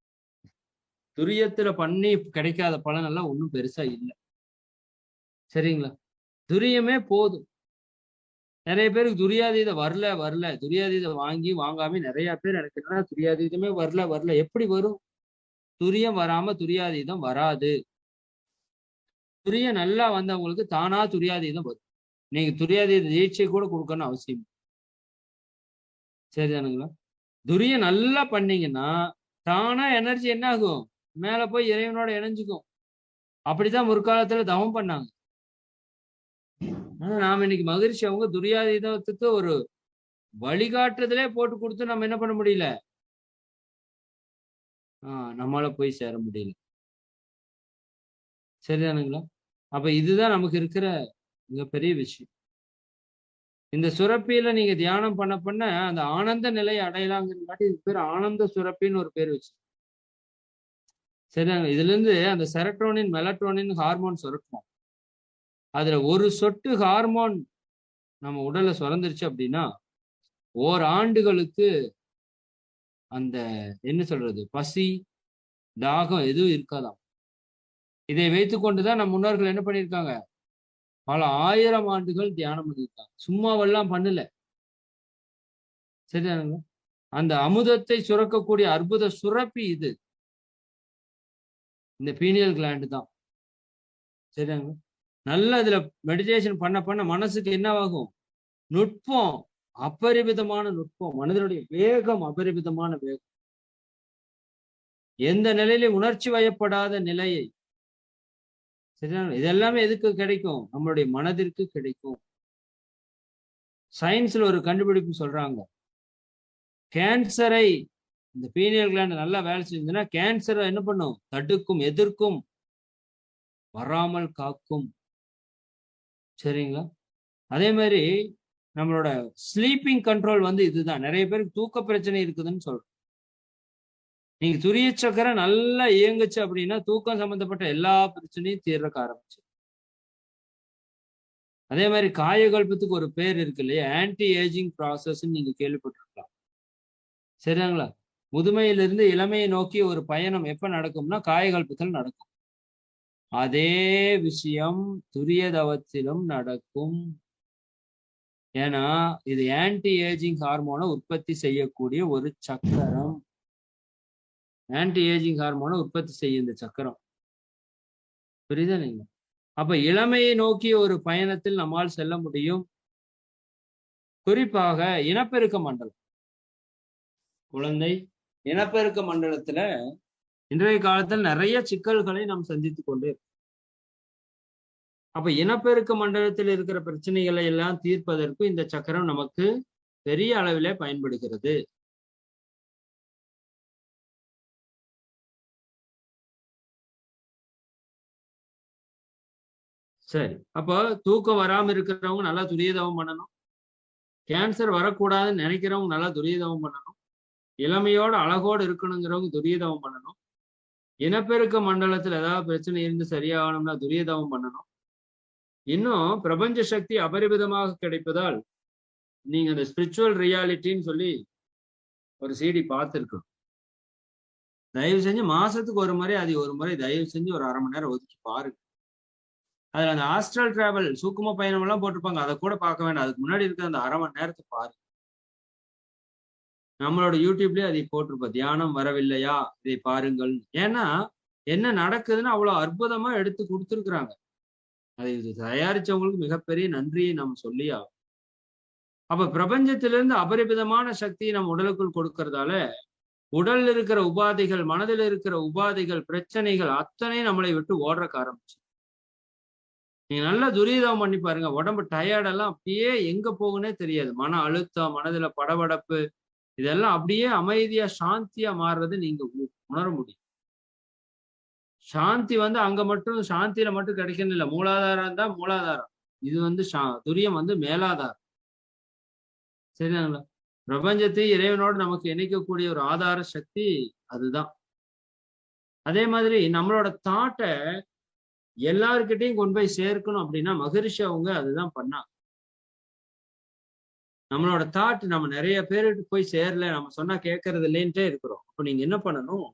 துரியத்துல பண்ணி கிடைக்காத பலன் எல்லாம் ஒன்றும் பெருசா இல்லை. சரிங்களா? துரியமே போதும். நிறைய பேருக்கு துரியாதீதம் வரல. துரியாதீதம் வாங்காம நிறைய பேர் எனக்கு என்ன துரியாதீதமே வரல. எப்படி வரும்? துரியம் வராம துரியாதீதம் வராது. துரியம் நல்லா வந்தவங்களுக்கு தானா துரியாதீதம் வரும். நீங்க துரியாதீத தீட்சை கூட கொடுக்கணும்னு அவசியம். சரிதானுங்களா? துரியம் நல்லா பண்ணீங்கன்னா தானா எனர்ஜி என்ன ஆகும்? மேல போய் இறைவனோட இணைஞ்சுக்கும். அப்படிதான் முற்காலத்துல தவம் பண்ணாங்க. நாம இன்னைக்கு மகிழ்ச்சி அவங்க துரியாதீதத்துக்கு ஒரு வழிகாட்டுதலே போட்டு கொடுத்து நம்ம என்ன பண்ண முடியல, நம்மளால போய் சேர முடியல. சரிதானுங்களா? அப்ப இதுதான் நமக்கு இருக்கிற மிகப்பெரிய விஷயம். இந்த சுரப்பியில நீங்க தியானம் பண்ண அந்த ஆனந்த நிலையை அடையலாங்கிறதுக்காட்டி இது பேர் ஆனந்த சுரப்பின்னு ஒரு பேர் வச்சு. சரிதாங்க? இதுல இருந்து அந்த செரட்டோனின் மெலட்டோனின் ஹார்மோன் சுரக்கும். அதுல ஒரு சொட்டு ஹார்மோன் நம்ம உடல்ல சுரந்துருச்சு அப்படின்னா ஓராண்டுகளுக்கு அந்த என்ன சொல்றது, பசி தாகம் எதுவும் இருக்காதாம். இதை வைத்துக்கொண்டுதான் நம் முன்னோர்கள் என்ன பண்ணியிருக்காங்க, பல 1000 ஆண்டுகள் தியானம் பண்ணியிருக்காங்க. சும்மாவெல்லாம் பண்ணல. சரிதானுங்க? அந்த அமுதத்தை சுரக்கக்கூடிய அற்புத சுரப்பி இது இந்த பீனியல் கிளாண்டு தான். சரிதாங்க? நல்ல இதுல மெடிடேஷன் பண்ண மனசுக்கு என்னவாகும்? நுட்பம், அபரிமிதமான நுட்பம், மனிதனுடைய வேகம் அபரிமிதமான வேகம், எந்த நிலையிலும் உணர்ச்சி வயப்படாத நிலையை. சரிதாங்க? இதெல்லாமே எதுக்கு கிடைக்கும்? நம்மளுடைய மனதிற்கு கிடைக்கும். சயின்ஸ்ல ஒரு கண்டுபிடிப்பு சொல்றாங்க, கேன்சரை இந்த பீனியல் கிளாண்ட் நல்லா வேலை செஞ்சதுன்னா கேன்சரை என்ன பண்ணும்? தடுக்கும், எதிர்க்கும், வராமல் காக்கும். சரிங்களா? அதே மாதிரி நம்மளோட ஸ்லீப்பிங் கண்ட்ரோல் வந்து இதுதான். நிறைய பேருக்கு தூக்க பிரச்சனை இருக்குதுன்னு சொல்றோம். நீங்க துரிய சக்கரை நல்லா இயங்குச்சு அப்படின்னா தூக்கம் சம்பந்தப்பட்ட எல்லா பிரச்சனையும் தீர்றக்க ஆரம்பிச்சு. அதே மாதிரி காயகல்பத்துக்கு ஒரு பேர் இருக்கு இல்லையா, ஆன்டி ஏஜிங் ப்ராசஸ் நீங்க கேள்விப்பட்டிருக்கலாம். சரிங்களா? முதுமையிலிருந்து இளமையை நோக்கி ஒரு பயணம் எப்ப நடக்கும்னா காயகல்பத்தில் நடக்கும். அதே விஷயம் துரிய தவத்திலும் நடக்கும். ஏன்னா இது ஆன்டி ஏஜிங் ஹார்மோனை உற்பத்தி செய்யக்கூடிய ஒரு சக்கரம். ஆன்டி ஏஜிங் ஹார்மோனை உற்பத்தி செய்யும் இந்த சக்கரம். புரியுதா நீங்க? அப்ப இளமையை நோக்கி ஒரு பயணத்தில் நம்மால் செல்ல முடியும். குறிப்பாக இனப்பெருக்க மண்டலம், குழந்தை இனப்பெருக்க மண்டலத்துல இன்றைய காலத்தில் நிறைய சிக்கல்களை நாம் சந்தித்துக் கொண்டே இருக்கோம். அப்ப இனப்பெருக்க மண்டலத்தில் இருக்கிற பிரச்சனைகளை எல்லாம் தீர்ப்பதற்கு இந்த சக்கரம் நமக்கு பெரிய அளவிலே பயன்படுகிறது. சரி, அப்போ தூக்கம் வராம இருக்கிறவங்க நல்லா துரியதவம் பண்ணணும். கேன்சர் வரக்கூடாதுன்னு நினைக்கிறவங்க நல்லா துரியதவம் பண்ணணும். இளமையோட அழகோடு இருக்கணுங்கிறவங்க துரியதவம் பண்ணணும். இனப்பெருக்க மண்டலத்துல ஏதாவது பிரச்சனை இருந்து சரியாகணும்னா துரியதவம் பண்ணணும். இன்னும் பிரபஞ்ச சக்தி அபரிமிதமாக கிடைப்பதால் நீங்க அந்த ஸ்பிரிச்சுவல் ரியாலிட்டின்னு சொல்லி ஒரு சிடி பார்த்துருக்கணும். தயவு செஞ்சு மாசத்துக்கு ஒரு முறை அது ஒரு முறை தயவு செஞ்சு ஒரு 1/2 மணி நேரம் ஒதுக்கி பாருங்க. அதுல அந்த ஆஸ்ட்ரல் டிராவல் சூக்கும பயணம் எல்லாம் போட்டிருப்பாங்க, அதை கூட பார்க்க வேண்டாம். அதுக்கு முன்னாடி இருக்க அந்த 1/2 மணி நேரத்தை பாருங்க. நம்மளோட யூடியூப்லயே அதை போட்டிருப்போம், தியானம் வரவில்லையா இதை பாருங்கள். ஏன்னா என்ன நடக்குதுன்னு அவ்வளவு அற்புதமா எடுத்து கொடுத்துருக்குறாங்க. அதை தயாரிச்சவங்களுக்கு மிகப்பெரிய நன்றியை நம்ம சொல்லி ஆகும். அப்ப பிரபஞ்சத்திலிருந்து அபரிமிதமான சக்தியை நம்ம உடலுக்குள் கொடுக்கறதால உடல்ல இருக்கிற உபாதைகள், மனதில் இருக்கிற உபாதைகள், பிரச்சனைகள் அத்தனை நம்மளை விட்டு ஓடுறக்க ஆரம்பிச்சு. நீங்க நல்லா துரிதம் பண்ணி பாருங்க, உடம்பு டயர்டெல்லாம் அப்படியே எங்க போகுன்னே தெரியாது. மன அழுத்தம், மனதுல படபடப்பு, இதெல்லாம் அப்படியே அமைதியா சாந்தியா மாறுறது நீங்க உணர முடியும். சாந்தி அங்க மட்டும் சாந்தியில மட்டும் கிடைக்கணும் இல்லை, மூலாதாரம் தான் மூலாதாரம். இது துரியம் மேலாதாரம். சரிங்களா? பிரபஞ்சத்தை இறைவனோடு நமக்கு இணைக்கக்கூடிய ஒரு ஆதார சக்தி அதுதான். அதே மாதிரி நம்மளோட தாட்டை எல்லாருக்கிட்டையும் கொண்டு போய் சேர்க்கணும் அப்படின்னா மகரிஷி அவங்க அதுதான் பண்ணாங்க. நம்மளோட தாட் நம்ம நிறைய பேருக்கு போய் சேரல, நம்ம சொன்னா கேட்கறது இல்லைன்ட்டே இருக்கிறோம். அப்ப நீங்க என்ன பண்ணணும்,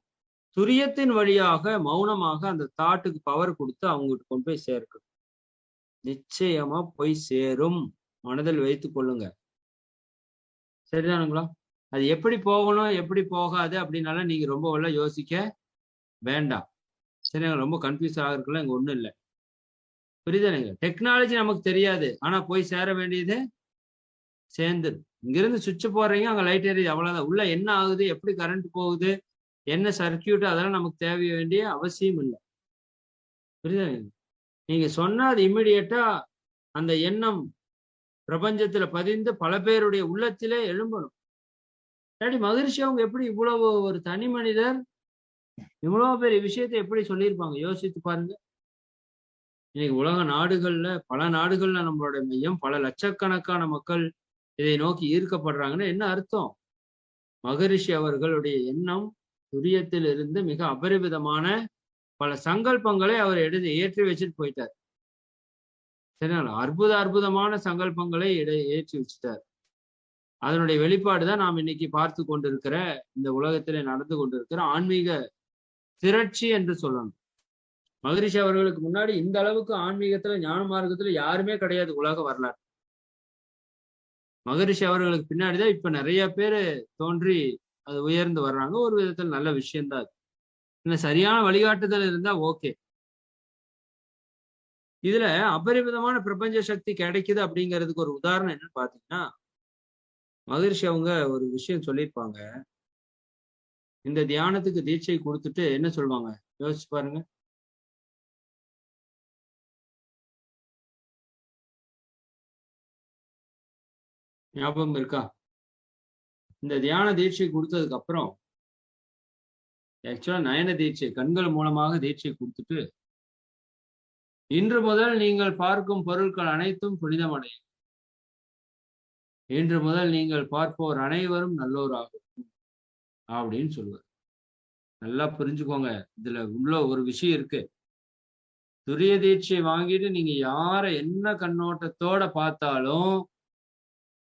துரியத்தின் வழியாக மௌனமாக அந்த தாட்டுக்கு பவர் கொடுத்து அவங்ககிட்ட கொண்டு போய் சேர்க்கணும். நிச்சயமா போய் சேரும், மனதில் வைத்துக் கொள்ளுங்க. சரிதானுங்களா? அது எப்படி போகணும் எப்படி போகாது அப்படின்னால நீங்க ரொம்ப யோசிக்க வேண்டாம். சரிங்களா? ரொம்ப கன்ஃபியூஸ் ஆகிறதுக்குலாம் இங்க ஒண்ணும் இல்லை. புரியுதானுங்க? டெக்னாலஜி நமக்கு தெரியாது, ஆனா போய் சேர வேண்டியது சேர்ந்துடும். இங்கிருந்து சுவிட்ச் போடுறீங்க, அங்க லைட் எரியுது, அவ்வளவுதான். உள்ள என்ன ஆகுது, எப்படி கரண்ட் போகுது, என்ன சர்க்கியூட், அதெல்லாம் நமக்கு தேவை வேண்டிய அவசியம் இல்லை. புரியுதானுங்க? நீங்க சொன்னா அது இம்மிடியட்டா அந்த எண்ணம் பிரபஞ்சத்துல பதிந்து பல பேருடைய உள்ளத்திலே எழும்பணும். இல்லாட்டி மகிழ்ச்சி அவங்க எப்படி இவ்வளவு ஒரு தனி மனிதர் இவ்வளவு பெரிய விஷயத்தை எப்படி சொல்லியிருப்பாங்க? யோசித்து பாருங்க. இன்னைக்கு உலக நாடுகள்ல பல நாடுகள்ல நம்மளோட மையம், பல லட்சக்கணக்கான மக்கள் இதை நோக்கி ஈர்க்கப்படுறாங்கன்னா என்ன அர்த்தம்? மகரிஷி அவர்களுடைய எண்ணம் துரியத்தில் இருந்து மிக அபரிவிதமான பல சங்கல்பங்களை அவர் ஏற்றி வச்சுட்டு போயிட்டார். சரிங்களா? அற்புதமான சங்கல்பங்களை ஏற்றி வச்சுட்டார். அதனுடைய வெளிப்பாடுதான் நாம் இன்னைக்கு பார்த்து கொண்டிருக்கிற இந்த உலகத்திலே நடந்து கொண்டிருக்கிற ஆன்மீக திரட்சி என்று சொல்லணும். மகரிஷி அவர்களுக்கு முன்னாடி இந்த அளவுக்கு ஆன்மீகத்துல ஞான மார்க்கத்துல யாருமே கிடையாது உலக வரலாறு. மகரிஷி அவர்களுக்கு பின்னாடிதான் இப்ப நிறைய பேரு தோன்றி அது உயர்ந்து வர்றாங்க. ஒரு விதத்தில் நல்ல விஷயம்தான் அது. இன்னும் சரியான வழிகாட்டுதல் இருந்தா ஓகே. இதுல அபரிமிதமான பிரபஞ்ச சக்தி கிடைக்குது அப்படிங்கிறதுக்கு ஒரு உதாரணம் என்னன்னு பாத்தீங்கன்னா, மகரிஷி அவங்க ஒரு விஷயம் சொல்லியிருப்பாங்க. இந்த தியானத்துக்கு தீட்சை கொடுத்துட்டு என்ன சொல்லுவாங்க யோசிச்சு பாருங்க. ஞாபகம் இருக்கா? இந்த தியான தீட்சை கொடுத்ததுக்கு அப்புறம் ஆக்சுவலா நயன தீட்சை கண்கள் மூலமாக தீட்சை கொடுத்துட்டு, இன்று முதல் நீங்கள் பார்க்கும் பொருட்கள் அனைத்தும் புனிதமடையும். இன்று முதல் நீங்கள் பார்ப்போர் அனைவரும் நல்லோராகும் அப்படின்னு சொல்லுவார். நல்லா புரிஞ்சுக்கோங்க, இதுல உள்ள ஒரு விஷயம் இருக்கு. துரிய தீட்சை வாங்கிட்டு நீங்க யார என்ன கண்ணோட்டத்தோட பார்த்தாலும்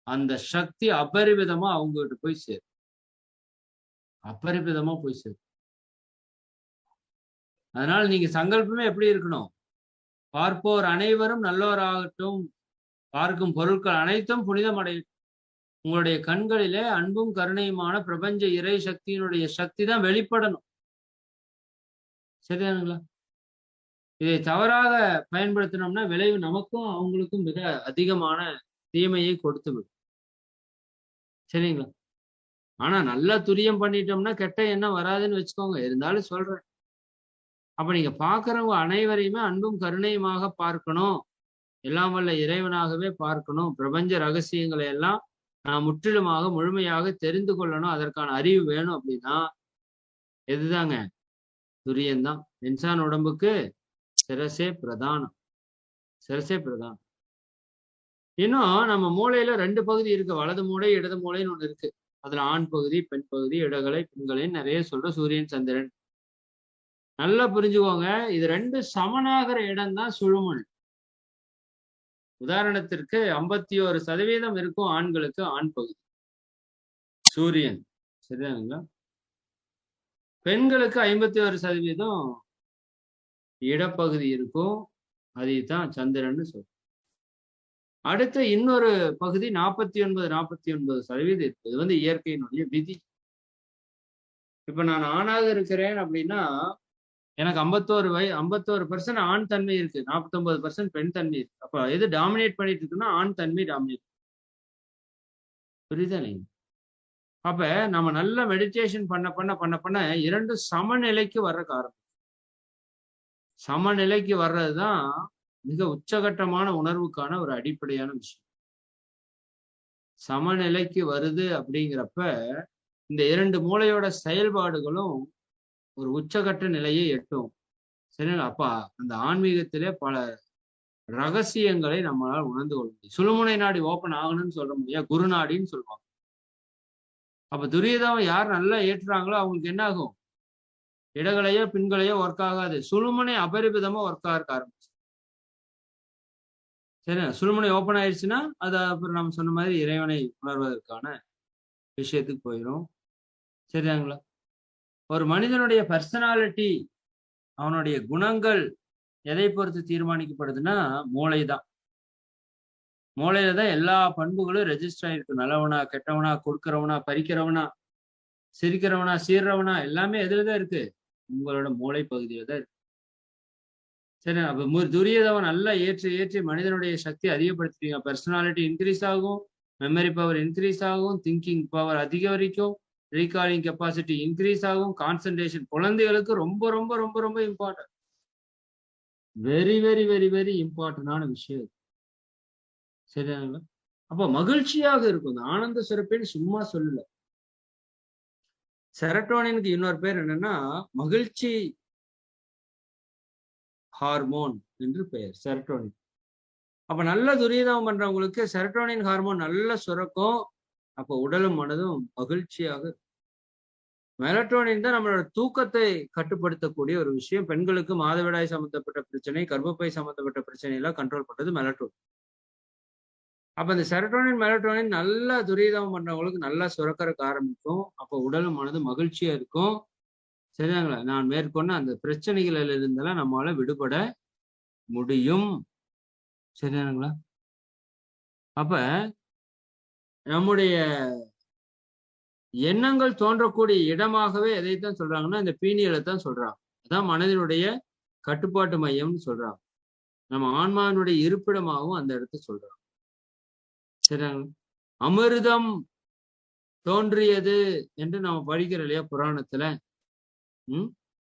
அந்த சக்தி அபரிவிதமா அவங்ககிட்ட போய் சேரும். அப்பரிபிதமா போய் சேரும். அதனால நீங்க சங்கல்பமே எப்படி இருக்கணும்? பார்ப்போர் அனைவரும் நல்லோராகட்டும், பார்க்கும் பொருட்கள் அனைத்தும் புனிதம் அடையும். உங்களுடைய கண்களிலே அன்பும் கருணையுமான பிரபஞ்ச இறை சக்தியினுடைய சக்தி தான் வெளிப்படணும். சரிதானுங்களா? இதை தவறாக பயன்படுத்தினோம்னா விளைவு நமக்கும் அவங்களுக்கும் மிக அதிகமான தீமையை கொடுத்து விடும். சரிங்களா? ஆனா நல்லா துரியம் பண்ணிட்டோம்னா கெட்ட எண்ணம் வராதுன்னு வச்சுக்கோங்க. இருந்தாலும் சொல்றேன். அப்ப நீங்க பாக்குறவங்க அனைவரையுமே அன்பும் கருணையுமாக பார்க்கணும். எல்லாம் வல்ல இறைவனாகவே பார்க்கணும். பிரபஞ்ச ரகசியங்களை எல்லாம் நான் முற்றிலுமாக முழுமையாக தெரிந்து கொள்ளணும். அதற்கான அறிவு வேணும் அப்படின்னா எதுதாங்க? துரியம்தான். இன்சான் உடம்புக்கு சிரசே பிரதானம். சிரசே பிரதானம். இன்னும் நம்ம மூளையில 2 பகுதி இருக்கு. வலது மூளை, இடது மூளைன்னு ஒண்ணு இருக்கு. அதுல ஆண் பகுதி, பெண் பகுதி, இடகலை, பெண்களைன்னு நிறைய சொல்ற சூரியன், சந்திரன். நல்லா புரிஞ்சுக்கோங்க. இது 2 சமனாகிற இடம் தான் சுழுமுனை. உதாரணத்திற்கு 51% இருக்கும் ஆண்களுக்கு ஆண் பகுதி சூரியன். சரிதானுங்களா? பெண்களுக்கு 51% இடப்பகுதி இருக்கும். அதைத்தான் சந்திரன் சொல்றோம். அடுத்த இன்னொரு பகுதி 49% இருக்கு. இது இயற்கையினுடைய விதி. இப்ப நான் ஆணாக இருக்கிறேன் அப்படின்னா எனக்கு 51% ஆண் தன்மை இருக்கு, 49% பெண் தன்மை இருக்கு. அப்ப எது டாமினேட் பண்ணிட்டு இருக்குன்னா ஆண் தன்மை டாமினேட். புரியுதா? நீங்க அப்ப நம்ம நல்ல மெடிடேஷன் பண்ண பண்ண பண்ண பண்ண 2 சமநிலைக்கு வர்ற காரணம். சமநிலைக்கு வர்றதுதான் மிக உச்சகட்டமான உணர்வுக்கான ஒரு அடிப்படையான விஷயம். சமநிலைக்கு வருது அப்படிங்கிறப்ப இந்த 2 மூளையோட செயல்பாடுகளும் ஒரு உச்சகட்ட நிலையை எட்டும். சரிங்களா? அப்பா அந்த ஆன்மீகத்திலே பல ரகசியங்களை நம்மளால் உணர்ந்து கொள்ள முடியும். சுழுமுனை நாடி ஓப்பன் ஆகணும்னு சொல்ல முடியாது, குரு நாடின்னு சொல்லுவாங்க. அப்ப துரியதாவை யார் நல்லா ஏற்றுறாங்களோ அவங்களுக்கு என்ன ஆகும்? இடகளையோ பின்களையோ ஒர்க் ஆகாது. சுழுமுனை அபரிபிதமா ஒர்க் ஆக ஆரம்பிச்சு. சரி, சுழுமுனை ஓப்பன் ஆயிடுச்சுன்னா அது அப்புறம் நம்ம சொன்ன மாதிரி இறைவனை உணர்வதற்கான விஷயத்துக்கு போயிடும். சரியாங்களா? ஒரு மனிதனுடைய பர்சனாலிட்டி, அவனுடைய குணங்கள் எதை பொறுத்து தீர்மானிக்கப்படுதுன்னா மூளை தான். மூளையில தான் எல்லா பண்புகளும் ரெஜிஸ்டர் ஆயிருக்கு. நல்லவனா, கெட்டவனா, கொடுக்கிறவனா, பறிக்கிறவனா, சிரிக்கிறவனா, சீர்றவனா, எல்லாமே எதுலதான் இருக்கு? உங்களோட மூளை பகுதியில தான் இருக்கு. சரி, அப்ப துரியதவன் நல்லா ஏற்றி ஏற்றி மனிதனுடைய சக்தி அதிகப்படுத்திட்டீங்க. பர்சனாலிட்டி இன்க்ரீஸ் ஆகும், மெமரி பவர் இன்க்ரீஸ் ஆகும், திங்கிங் பவர் அதிகரிக்கும், ரீகாலிங் கெப்பாசிட்டி இன்க்ரீஸ் ஆகும், கான்சன்ட்ரேஷன். குழந்தைகளுக்கு ரொம்ப ரொம்ப ரொம்ப ரொம்ப important. Very very very very இம்பார்ட்டன்டான விஷயம். சரியாங்களா? அப்ப மகிழ்ச்சியாக இருக்கும். இந்த ஆனந்த சிறப்பேன்னு சும்மா சொல்லல. செரட்டோனினுக்கு இன்னொரு பேர் என்னன்னா மகிழ்ச்சி ஹார்மோன் என்று பெயர், செரட்டோனின். அப்ப நல்ல துரியதம் பண்றவங்களுக்கு செரட்டோனின் ஹார்மோன் நல்லா சுரக்கும். அப்ப உடலும் மனதும் மகிழ்ச்சியாக. மெலட்டோனின் தான் நம்மளோட தூக்கத்தை கட்டுப்படுத்தக்கூடிய ஒரு விஷயம். பெண்களுக்கு மாதவிடாய் சம்பந்தப்பட்ட பிரச்சனை, கர்ப்பப்பை சம்பந்தப்பட்ட பிரச்சனை எல்லாம் கண்ட்ரோல் பண்றது மெலட்டோனின். அப்ப இந்த செரட்டோனின் மெலட்டோனின் நல்லா துரியதம் பண்றவங்களுக்கு நல்லா சுரக்கறக்கு ஆரம்பிக்கும். அப்ப உடலும் மனதும் மகிழ்ச்சியா இருக்கும். சரிதாங்களா? நான் மேற்கொண்ட அந்த பிரச்சனைகளில் இருந்தெல்லாம் நம்மளால விடுபட முடியும். சரிதானுங்களா? அப்ப நம்முடைய எண்ணங்கள் தோன்றக்கூடிய இடமாகவே எதைத்தான் சொல்றாங்கன்னா இந்த பீனியலை தான் சொல்றாங்க. அதான் மனதினுடைய கட்டுப்பாட்டு மையம்னு சொல்றாங்க. நம்ம ஆன்மாவினுடைய இருப்பிடமாகவும் அந்த இடத்த சொல்றாங்க. சரிங்களா? அமிர்தம் தோன்றியது என்று நம்ம படிக்கிறோம் இல்லையா புராணத்துல.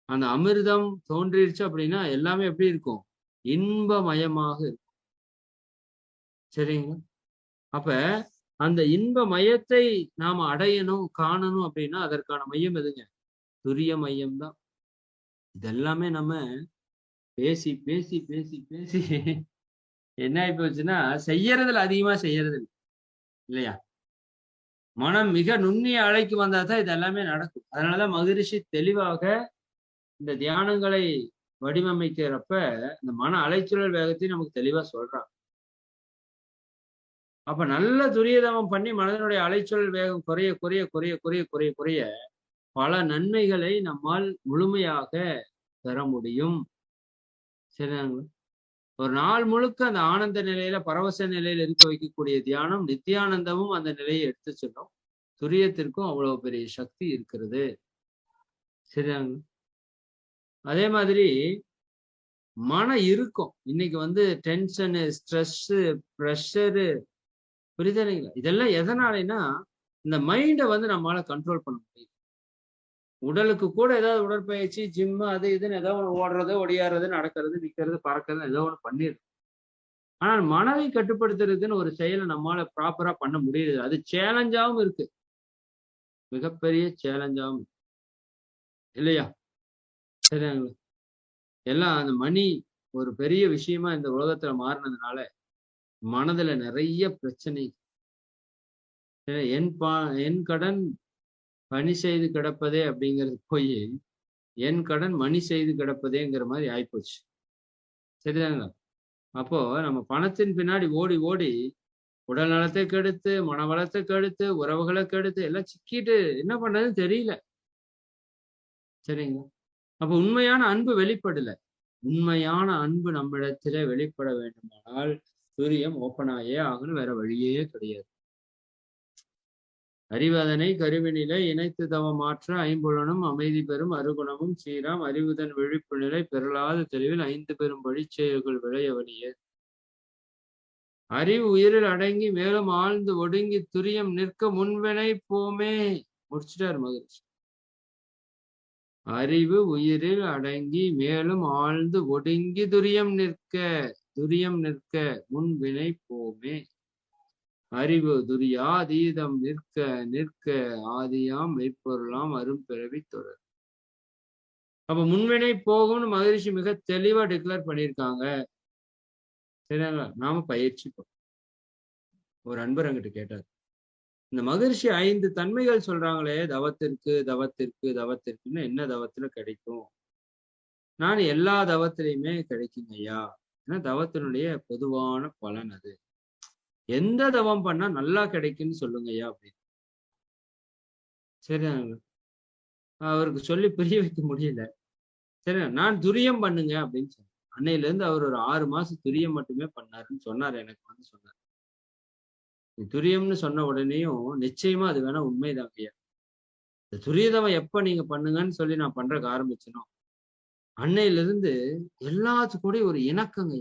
அந்த அமிர்தம் தோன்றிடுச்சு அப்படின்னா எல்லாமே எப்படி இருக்கும்? இன்பமயமாக இருக்கும். சரிங்களா? அப்ப அந்த இன்ப மையத்தை நாம அடையணும், காணணும் அப்படின்னா அதற்கான மையம் எதுங்க? துரிய மையம் தான். இதெல்லாமே நம்ம பேசி பேசி பேசி பேசி என்ன ஆகி போச்சுன்னா செய்யறதுல அதிகமா செய்யறது இல்லையா? மனம் மிக நுண்ணிய அலைக்கு வந்தா தான் இது எல்லாமே நடக்கும். அதனாலதான் மகரிஷி தெளிவாக இந்த தியானங்களை வடிவமைக்கிறப்ப இந்த மன அலைச்சூழல் வேகத்தையும் நமக்கு தெளிவா சொல்றாங்க. அப்ப நல்ல துரியதமம் பண்ணி மனதனுடைய அலைச்சூழல் வேகம் குறைய குறைய குறைய குறைய குறைய குறைய பல நன்மைகளை நம்மால் முழுமையாக பெற முடியும். சரிங்களா? ஒரு நாள் முழுக்க அந்த ஆனந்த நிலையில, பரவச நிலையில இருக்க வைக்கக்கூடிய தியானம், நித்தியானந்தமும் அந்த நிலையை எடுத்து செல்லும். துரியத்திற்கும் அவ்வளவு பெரிய சக்தி இருக்கிறது. சரிங்களா? அதே மாதிரி மன இருக்கும். இன்னைக்கு டென்ஷனு, ஸ்ட்ரெஸ், ப்ரெஷரு, புரியுதுங்களா? இதெல்லாம் எதனாலனா இந்த மைண்டை நம்மளால கண்ட்ரோல் பண்ண முடியும். உடலுக்கு கூட ஏதாவது உடற்பயிற்சி, ஜிம்மு, அது இதுன்னு ஏதோ ஒன்று ஓடுறது, ஒடியாடுறது, நடக்கிறது, நிற்கிறது, பறக்கிறது, ஏதோ ஒன்று பண்ணிடுது. ஆனால் மனதை கட்டுப்படுத்துறதுன்னு ஒரு செயலை நம்மளால ப்ராப்பரா பண்ண முடியுது. அது சேலஞ்சாவும் இருக்கு, மிகப்பெரிய சேலஞ்சாவும் இல்லையா? சரிங்களா? எல்லாம் அந்த மணி ஒரு பெரிய விஷயமா இந்த உலகத்துல மாறினதுனால மனதுல நிறைய பிரச்சனை. என் கடன் பணி செய்து கிடப்பதே அப்படிங்கிறது போய் என் கடன் மணி செய்து கிடப்பதேங்கிற மாதிரி ஆயிப்போச்சு. சரிதாங்களா? அப்போ நம்ம பணத்தின் பின்னாடி ஓடி ஓடி உடல் நலத்தை கெடுத்து, மன வளத்தை கெடுத்து, உறவுகளை கெடுத்து எல்லாம் சிக்கிட்டு என்ன பண்றதுன்னு தெரியல. சரிங்களா? அப்ப உண்மையான அன்பு வெளிப்படல. உண்மையான அன்பு நம்மிடத்திலே வெளிப்பட வேண்டுமானால் துரியம் ஓப்பனாயே ஆகணும், வேற வழியே கிடையாது. அறிவதனை கருவினிலை இணைத்து தவம் மாற்ற ஐம்புலனும் அமைதி பெறும் அருகுணமும் சீராம் அறிவுதன் விழிப்பு நிலை பெறலாத தெளிவில் 5 பெரும் வழிச்செயல்கள் விளையவனியே. அறிவு உயிரில் அடங்கி மேலும் ஆழ்ந்து ஒடுங்கி துரியம் நிற்க முன்வினை போமே. முடிச்சிட்டார் மகிழ்ச்சி. அறிவு உயிரில் அடங்கி மேலும் ஆழ்ந்து ஒடுங்கி துரியம் நிற்க முன்வினை போமே. அறிவு துரியாதீதம் நிற்க ஆதியாம் மெய்ப்பொருளாம் அரும்பிறவி தொடர். அப்ப முன்வினை போகும்னு மகரிஷி மிக தெளிவா டிக்ளேர் பண்ணியிருக்காங்க. சரிங்களா? நாம பயிற்சி. ஒரு அன்பர் அங்கிட்டு கேட்டார், இந்த மகரிஷி 5 தன்மைகள் சொல்றாங்களே, தவத்திற்குன்னு என்ன தவத்துல கிடைக்கும்? நான் எல்லா தவத்திலையுமே கிடைக்குங்க ஐயா. ஏன்னா தவத்தினுடைய பொதுவான பலன் அது. எந்த தவம் பண்ணா நல்லா கிடைக்குன்னு சொல்லுங்க ஐயா அப்படின்னு. சரிதாங்க? அவருக்கு சொல்லி புரிய வைக்க முடியல. சரி, நான் துரியம் பண்ணுங்க அப்படின்னு சொன்னேன். அன்னையில இருந்து அவர் ஒரு 6 மாசம் துரியம் மட்டுமே பண்ணாருன்னு சொன்னார். எனக்கு சொன்னார். துரியம்னு சொன்ன உடனேயும் நிச்சயமா அது வேணா உண்மைதாங்க ஐயா. இந்த துரியதவம் எப்ப நீங்க பண்ணுங்கன்னு சொல்லி நான் பண்றதுக்கு ஆரம்பிச்சனோ அன்னையில இருந்து எல்லாத்து கூட ஒரு இணக்கங்க.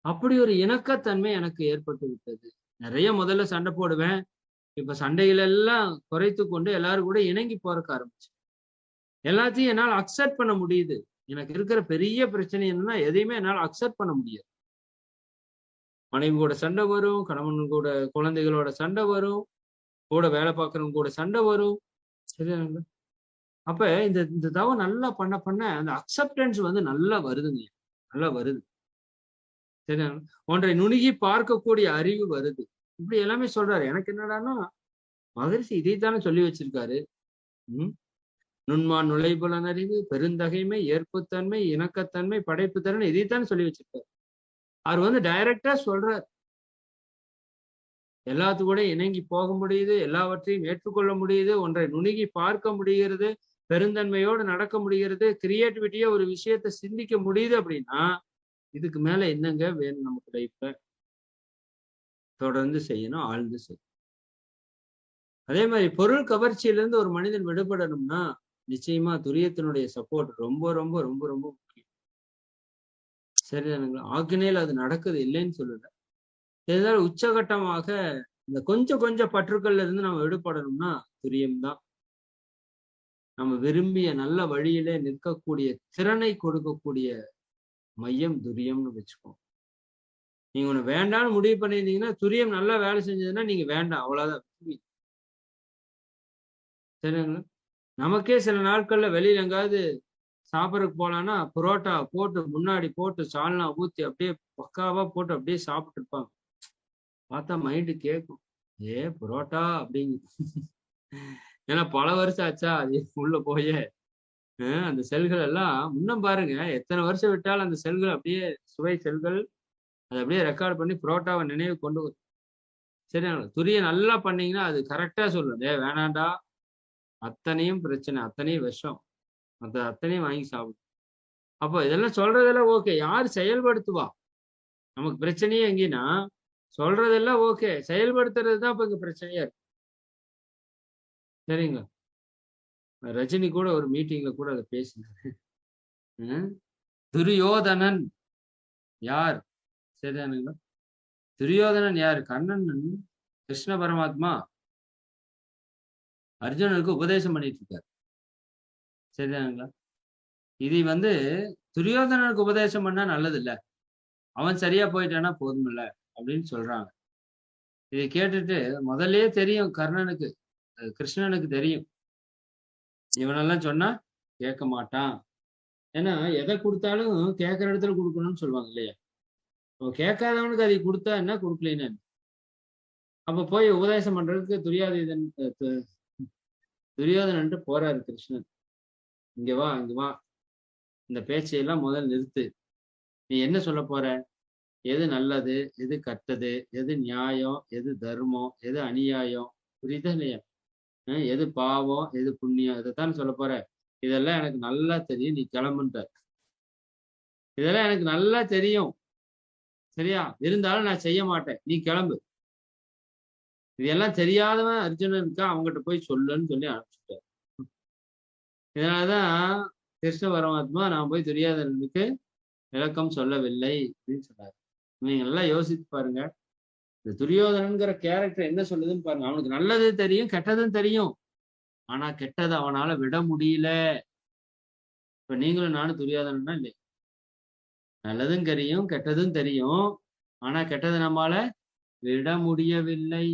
அப்படி ஒரு இணக்கத்தன்மை எனக்கு ஏற்பட்டு விட்டது. நிறைய முதல்ல சண்டை போடுவேன். இப்ப சண்டைகள் எல்லாம் குறைத்து கொண்டு எல்லாரும் கூட இணங்கி போறக்க ஆரம்பிச்சு. எல்லாத்தையும் என்னால் அக்செப்ட் பண்ண முடியுது. எனக்கு இருக்கிற பெரிய பிரச்சனை என்னன்னா, எதையுமே என்னால் அக்செப்ட் பண்ண முடியாது. மனைவி கூட சண்டை வரும், கணவன் கூட, குழந்தைகளோட சண்டை வரும், கூட வேலை பார்க்கறவங்க கூட சண்டை வரும். சரியாங்களா? அப்ப இந்த தவம் நல்லா பண்ண அந்த அக்செப்டன்ஸ் நல்லா வருதுங்க. நல்லா வருது. சரியா? ஒன்றை நுணுகி பார்க்கக்கூடிய அறிவு வருது. இப்படி எல்லாமே சொல்றாரு. எனக்கு என்னடான்னா, மகரிஷி இதைத்தானே சொல்லி வச்சிருக்காரு. நுண்மான் நுழைபுலன் அறிவு, பெருந்தகைமை, ஏற்புத்தன்மை, இணக்கத்தன்மை, படைப்பு திறன், இதைத்தானே சொல்லி வச்சிருக்காரு. அவர் டைரக்டா சொல்றார். எல்லாத்து கூட இணங்கி போக முடியுது, எல்லாவற்றையும் ஏற்றுக்கொள்ள முடியுது, ஒன்றை நுணுகி பார்க்க முடிகிறது, பெருந்தன்மையோடு நடக்க முடிகிறது, கிரியேட்டிவிட்டியா ஒரு விஷயத்தை சிந்திக்க முடியுது. அப்படின்னா இதுக்கு மேல என்னங்க வேணும்? நமக்கு லைஃப்ல தொடர்ந்து செய்யணும், ஆழ்ந்து செய்யணும். அதே மாதிரி பொருள் கவர்ச்சியிலிருந்து ஒரு மனிதன் விடுபடணும்னா நிச்சயமா துரியத்தினுடைய சப்போர்ட் ரொம்ப ரொம்ப ரொம்ப ரொம்ப முக்கியம். சரிதானுங்களா? ஆக்னேல் அது நடக்குது, இல்லைன்னு சொல்லல. இதனால உச்சகட்டமாக இந்த கொஞ்சம் பற்றுக்கள்ல இருந்து நம்ம விடுபடணும்னா துரியம்தான். நம்ம விரும்பிய நல்ல வழியிலே நிற்கக்கூடிய திறனை கொடுக்கக்கூடிய மையம் துரியம்னு வச்சுக்கோங்க. நீங்க ஒண்ணு வேண்டாம்னு முடிவு பண்ணியிருந்தீங்கன்னா துரியம் நல்லா வேலை செஞ்சதுன்னா நீங்க வேண்டாம், அவ்வளவுதான். சரிங்களா? நமக்கே சில நாட்கள்ல வெளியில எங்காவது சாப்பிட்றதுக்கு போலான்னா புரோட்டா போட்டு முன்னாடி போட்டு சால்னா ஊத்தி அப்படியே பக்காவா போட்டு அப்படியே சாப்பிட்டு இருப்பாங்க. பார்த்தா மைண்டு கேட்கும், புரோட்டா அப்படிங்க. ஏன்னா பல வருஷம் ஆச்சா அது உள்ள போயே. அந்த செல்கள் எல்லாம் முன்னும் பாருங்க, எத்தனை வருஷம் விட்டாலும் அந்த செல்கள் அப்படியே சுவை செல்கள் அதை அப்படியே ரெக்கார்ட் பண்ணி புரோட்டாவை நினைவு கொண்டு வரும். சரிங்களா? துரிய நல்லா பண்ணீங்கன்னா அது கரெக்டா சொல்லும், வேணாண்டா அத்தனையும் பிரச்சனை, அத்தனையும் விஷம், அத்தனையும் வாங்கி சாப்பிடும். அப்போ இதெல்லாம் சொல்றதெல்லாம் ஓகே, யார் செயல்படுத்துவா? நமக்கு பிரச்சனையே எங்கன்னா சொல்றதெல்லாம் ஓகே, செயல்படுத்துறது தான் இப்ப இங்க பிரச்சனையா இருக்கு. சரிங்க, ரஜினி கூட ஒரு மீட்டிங்ல கூட அதை பேசினாரு. துரியோதனன் யார்? சரிதானுங்களா? துரியோதனன் யாரு? கண்ணன் கிருஷ்ண பரமாத்மா அர்ஜுனனுக்கு உபதேசம் பண்ணிட்டு இருக்காரு. சரிதானுங்களா? இது துரியோதனனுக்கு உபதேசம் பண்ணா நல்லது இல்ல, அவன் சரியா போயிட்டானா போதும் இல்ல அப்படின்னு சொல்றாங்க. இதை கேட்டுட்டு முதல்ல தெரியும் கர்ணனுக்கு, கிருஷ்ணனுக்கு தெரியும் இவனெல்லாம் சொன்னா கேட்க மாட்டான். ஏன்னா எதை கொடுத்தாலும் கேட்கற இடத்துல கொடுக்கணும்னு சொல்லுவாங்க இல்லையா? கேட்காதவனுக்கு அதை கொடுத்தா என்ன, கொடுக்கலன்னு. அப்ப போய் உபதேசம் பண்றதுக்கு துரியோதனன்ட்டு போறாரு கிருஷ்ணன். இங்க வா, இங்க வா, இந்த பேச்சையெல்லாம் முதல் நிறுத்து. நீ என்ன சொல்ல போற? எது நல்லது, எது கெட்டது, எது நியாயம், எது தர்மம், எது அநியாயம், புரியுதா இல்லையா? எது பாவம், எது புண்ணியம், இதைத்தான் சொல்ல போற. இதெல்லாம் எனக்கு நல்லா தெரியும், நீ கிளம்புன்ற. இதெல்லாம் எனக்கு நல்லா தெரியும், சரியா? இருந்தாலும் நான் செய்ய மாட்டேன், நீ கிளம்பு. இதெல்லாம் தெரியாதவன் அர்ஜுனனுக்கா, அவங்ககிட்ட போய் சொல்லுன்னு சொல்லி அனுப்பிச்சுட்டார். இதனாலதான் கிருஷ்ண பரமாத்மா நான் போய் துரியோதனனுக்கு விளக்கம் சொல்லவில்லை அப்படின்னு சொன்னார். நீங்க நல்லா யோசித்து பாருங்க, இந்த துரியோதனன்கிற கேரக்டர் என்ன சொல்லுதுன்னு பாருங்க. அவனுக்கு நல்லது தெரியும், கெட்டதும் தெரியும், ஆனா கெட்டதை அவனால விட முடியல. இப்ப நீங்களும் நானும் துரியோதனன்னா இல்லை, நல்லதும் தெரியும், கெட்டதும் தெரியும், ஆனா கெட்டதை நம்மால விட முடியவில்லை.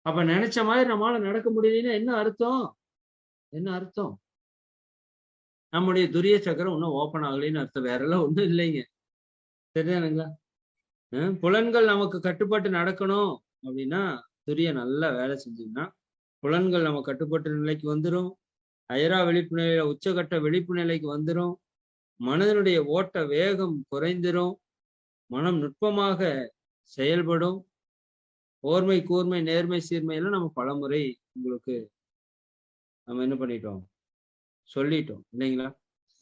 அப்ப நினைச்ச மாதிரி நம்மளால நடக்க முடியலன்னா என்ன அர்த்தம்? என்ன அர்த்தம்? நம்முடைய துரிய சக்கரம் இன்னும் ஓப்பன் ஆகலைன்னு அர்த்தம், வேற எல்லாம் ஒண்ணும் இல்லைங்க. சரிதானுங்களா? புலன்கள் நமக்கு கட்டுப்பட்டு நடக்கணும் அப்படின்னா துரிய நல்லா வேலை செஞ்சீங்கன்னா புலன்கள் நம்ம கட்டுப்பட்ட நிலைக்கு வந்துடும், அயரா விழிப்பு நிலையில உச்சகட்ட விழிப்பு நிலைக்கு வந்துடும், மனதனுடைய ஓட்ட வேகம் குறைந்துடும், மனம் நுட்பமாக செயல்படும், ஓர்மை கூர்மை நேர்மை சீர்மையெல்லாம் நம்ம பலமுறை உங்களுக்கு நம்ம என்ன பண்ணிட்டோம், சொல்லிட்டோம் இல்லைங்களா?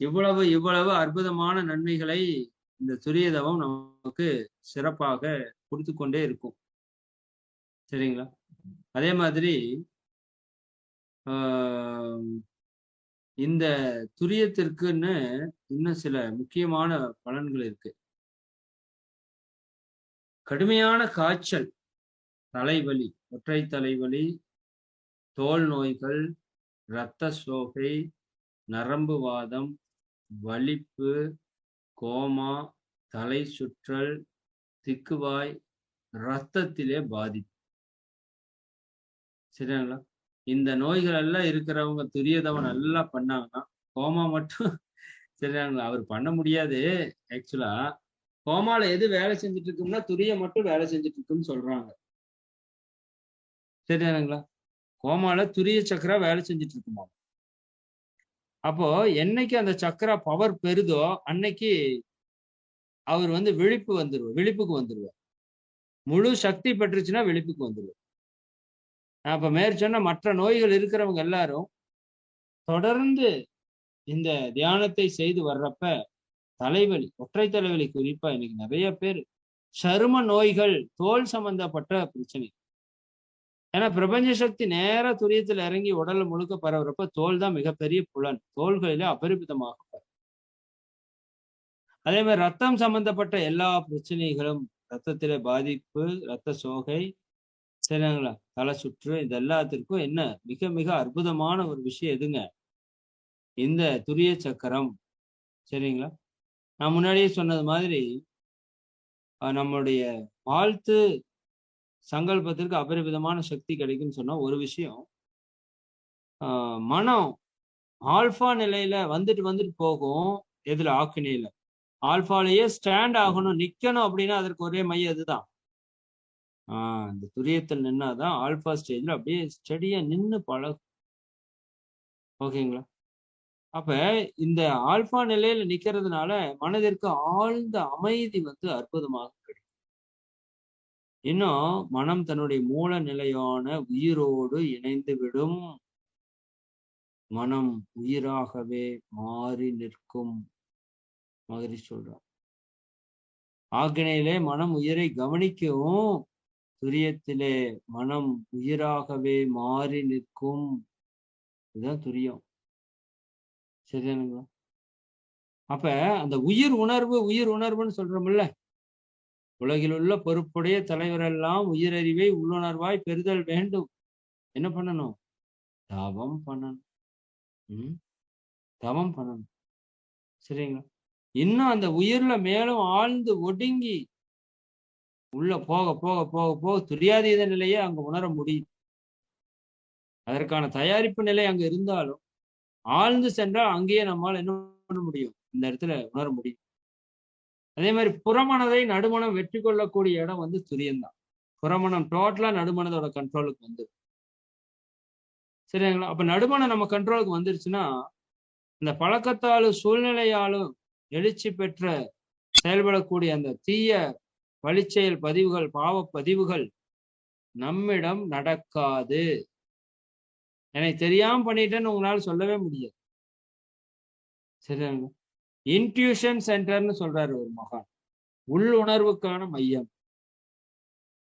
இவ்வளவு இவ்வளவு அற்புதமான நன்மைகளை இந்த துரிய தவம் நமக்கு சிறப்பாக கொடுத்து கொண்டே இருக்கும். சரிங்களா? அதே மாதிரி இந்த துரியத்திற்குன்னு இன்னும் சில முக்கியமான பலன்கள் இருக்கு. கடுமையான காய்ச்சல், தலைவலி, ஒற்றை தலைவலி, தோல் நோய்கள், இரத்த சோகை, நரம்பு வாதம், வலிப்பு, கோமா, தலை சுற்றல், திக்குவாய், இரத்தத்திலே பாதிப்பு. சரிங்களா? இந்த நோய்கள் எல்லாம் இருக்கிறவங்க துரியதவம் நல்லா பண்ணாங்கன்னா, கோமா மட்டும் சரிங்களா அவர் பண்ண முடியாது. ஆக்சுவலா கோமால எது வேலை செஞ்சுட்டு இருக்கும்னா துரிய மட்டும் வேலை செஞ்சுட்டு இருக்குன்னு சொல்றாங்க. சரிங்களா? கோமால துரிய சக்கரா வேலை செஞ்சுட்டு இருக்குமா. அப்போ என்னைக்கு அந்த சக்கரா பவர் பெறுதோ அன்னைக்கு அவர் விழிப்புக்கு வந்துருவார். முழு சக்தி பெற்றுச்சுன்னா விழிப்புக்கு வந்துருவார். நான் இப்ப மேற்சொன்ன மற்ற நோய்கள் இருக்கிறவங்க எல்லாரும் தொடர்ந்து இந்த தியானத்தை செய்து வர்றப்ப தலைவலி, ஒற்றை தலைவலி குறிப்பா இன்னைக்கு நிறைய பேர் சரும நோய்கள், தோல் சம்பந்தப்பட்ட பிரச்சனை. ஏன்னா பிரபஞ்ச சக்தி நேர துரியத்துல இறங்கி உடல்ல முழுக்க பரவுறப்ப தோல் தான் மிகப்பெரிய புலன், தோள்களில அபரிமிதமாக பரவும். அதே மாதிரி ரத்தம் சம்பந்தப்பட்ட எல்லா பிரச்சனைகளும், ரத்தத்தில பாதிப்பு, ரத்த சோகை, சரிங்களா, தலை சுற்று, இது எல்லாத்திற்கும் என்ன மிக மிக அற்புதமான ஒரு விஷயம் எதுங்க? இந்த துரிய சக்கரம். சரிங்களா? நான் முன்னாடியே சொன்னது மாதிரி நம்மளுடைய வாழ்த்து சங்கல்பத்திற்கு அபரிவிதமான சக்தி கிடைக்குன்னு சொன்னா ஒரு விஷயம், மனம் ஆல்பா நிலையில வந்துட்டு போகும். எதுல? ஆக்கினியில. ஆல்பாலேயே ஸ்டாண்ட் ஆகணும், நிக்கணும் அப்படின்னா அதற்கு ஒரே மையம் அதுதான். இந்த துரியத்தில் நின்னாதான் ஆல்பா ஸ்டேஜ்ல அப்படியே ஸ்டடியா நின்று பழகும். ஓகேங்களா? அப்ப இந்த ஆல்பா நிலையில நிக்கிறதுனால மனதிற்கு ஆழ்ந்த அமைதி அற்புதமாக கிடைக்கும். இன்னும் மனம் தன்னுடைய மூல நிலையான உயிரோடு இணைந்து விடும். மனம் உயிராகவே மாறி நிற்கும். மகரிஷி சொல்றார். ஆக்ஞையிலே மனம் உயிரை கவனிக்கவும், துரியத்திலே மனம் உயிராகவே மாறி நிற்கும். இதுதான் துரியம். சரிதானுங்களா? அப்ப அந்த உயிர் உணர்வுன்னு சொல்றோம்ல, உலகில் உள்ள பொறுப்புடைய தலைவரெல்லாம் உயிரறிவை உள்ளுணர்வாய் பெறுதல் வேண்டும். என்ன பண்ணணும்? தவம் பண்ணணும். தவம் பண்ணணும். சரிங்களா? இன்னும் அந்த உயிர்ல மேலும் ஆழ்ந்து ஒடுங்கி உள்ள போக போக போக போக துரியாதீத நிலையே அங்க உணர முடியும். அதற்கான தயாரிப்பு நிலை அங்க இருந்தாலும் ஆழ்ந்து சென்றால் அங்கேயே நம்மால் என்ன பண்ண முடியும்? இந்த இடத்துல உணர முடியும். அதே மாதிரி புறமனதை நடுமணம் வெற்றி கொள்ளக்கூடிய இடம் வந்து துரியம்தான். புறமணம் டோட்டலா நடுமனதோட கண்ட்ரோலுக்கு வந்துடும். சரிங்களா? அப்ப நடுமணம் நம்ம கண்ட்ரோலுக்கு வந்துருச்சுன்னா, இந்த பழக்கத்தாலும் சூழ்நிலையாலும் எழுச்சி பெற்ற செயல்படக்கூடிய அந்த தீய வழிச்செயல் பதிவுகள், பாவ பதிவுகள் நம்மிடம் நடக்காது. எனக்கு தெரியாம பண்ணிட்டேன்னு உங்களால சொல்லவே முடியாது. சரிங்களா? இன்ட்யூஷன் சென்டர்னு சொல்றாரு ஒரு மகான். உள்ளுணர்வுக்கான மையம்,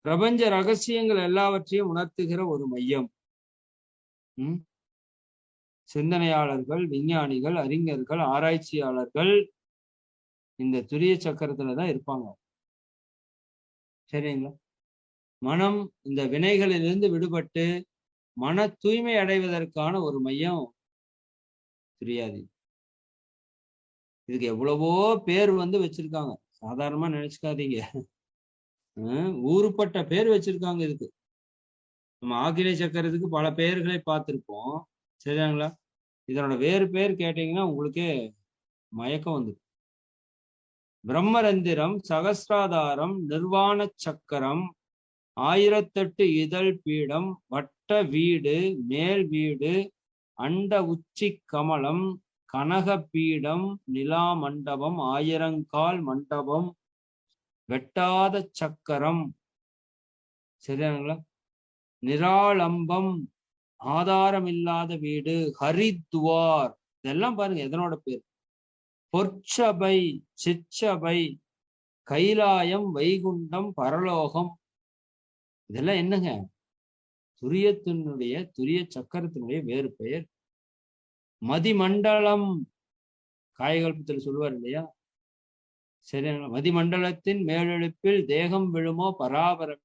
பிரபஞ்ச ரகசியங்கள் எல்லாவற்றையும் உணர்த்துகிற ஒரு மையம். சிந்தனையாளர்கள், விஞ்ஞானிகள், அறிஞர்கள், ஆராய்ச்சியாளர்கள் இந்த துரிய சக்கரத்துலதான் இருப்பாங்க. சரிங்களா? மனம் இந்த வினைகளிலிருந்து விடுபட்டு மன தூய்மை அடைவதற்கான ஒரு மையம் துரியாதி. இதுக்கு எவ்வளவோ பேர் வந்து வச்சிருக்காங்க. சாதாரணமா நினைச்சுக்காதீங்க. ஊருப்பட்ட பேர் வச்சிருக்காங்க இதுக்கு. நம்ம ஆக்கினை சக்கரத்துக்கு பல பெயர்களை பார்த்திருப்போம். சரிங்களா? இதனோட வேறு பேர் கேட்டீங்கன்னா உங்களுக்கே மயக்கம் வந்துடும். பிரம்மரந்திரம், சகசிராதாரம், நிர்வாண சக்கரம், 1008 இதழ் பீடம், வட்ட வீடு, மேல் வீடு, அண்ட உச்சி கமலம், கனக பீடம், நிலா மண்டபம், 1000 மண்டபம், வெட்டாத சக்கரம். சரியாங்களா? நிராளம்பம், ஆதாரம் இல்லாத வீடு, ஹரித்வார். இதெல்லாம் பாருங்க எதனோட பேர். பொற்சபை, சிற்சபை, கைலாயம், வைகுண்டம், பரலோகம். இதெல்லாம் என்னங்க? துரியத்தினுடைய துரிய சக்கரத்தினுடைய வேறு பெயர். மதிமண்டலம், காயகல்பத்தில் சொல்லுவார் இல்லையா? சரிங்களா? மதிமண்டலத்தின் மேலெழுப்பில் தேகம் விழுமோ பராபரம்.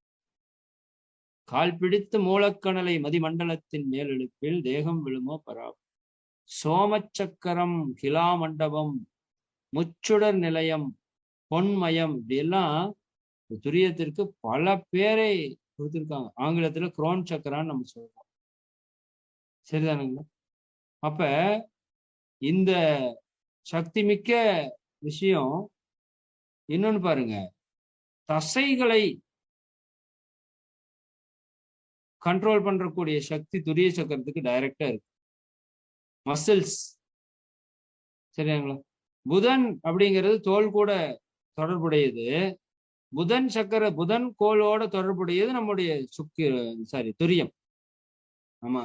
கால் பிடித்து மூலக்கணலை மதிமண்டலத்தின் மேலெழுப்பில் தேகம் விழுமோ பராபரம். சோமச்சக்கரம், கிலா மண்டபம், முச்சுடர் நிலையம், பொன்மயம், இப்படி எல்லாம் துரியத்திற்கு பல பேரை கொடுத்திருக்காங்க. ஆங்கிலத்துல குரோன் சக்கரான்னு நம்ம சொல்றோம். சரிதானுங்களா? அப்ப இந்த சக்தி மிக்க விஷயம் இன்னொன்னு பாருங்க. தசைகளை கண்ட்ரோல் பண்றக்கூடிய சக்தி துரிய சக்கரத்துக்கு டைரக்டா இருக்கு. மசில்ஸ். சரிங்களா? புதன் அப்படிங்கிறது தோல் கூட தொடர்புடையது. புதன் கோளோட தொடர்புடையது நம்முடைய துரியம். ஆமா,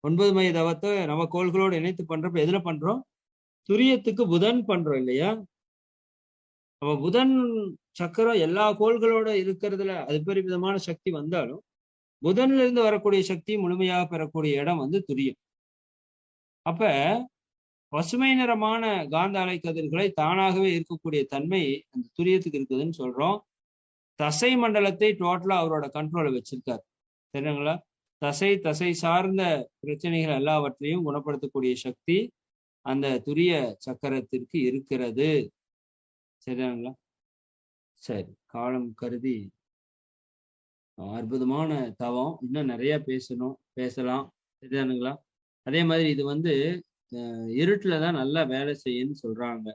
9 மைய தவத்தை நம்ம கோள்களோடு இணைத்து பண்றப்ப எதுல பண்றோம்? துரியத்துக்கு புதன் பண்றோம் இல்லையா? அப்ப புதன் சக்கரம் எல்லா கோள்களோட இருக்கிறதுல அது பெருவிதமான சக்தி வந்தாலும் புதன்ல இருந்து வரக்கூடிய சக்தி முழுமையாக பெறக்கூடிய இடம் வந்து துரியம். அப்ப பசுமை நிறமான காந்த அலை கதிர்களை தானாகவே இருக்கக்கூடிய தன்மை அந்த துரியத்துக்கு இருக்குதுன்னு சொல்றோம். தசை மண்டலத்தை டோட்டலா அவரோட கண்ட்ரோல வச்சிருக்காரு. சரிங்களா? தசை சார்ந்த பிரச்சனைகள் எல்லாவற்றையும் குணப்படுத்தக்கூடிய சக்தி அந்த துரிய சக்கரத்திற்கு இருக்கிறது. சரிங்களா? சரி, காலம் கருதி அற்புதமான தவம். இன்னும் நிறைய பேசலாம். சரிதானுங்களா? அதே மாதிரி இது வந்து இருட்டுலதான் நல்லா வேலை செய்யுன்னு சொல்றாங்க.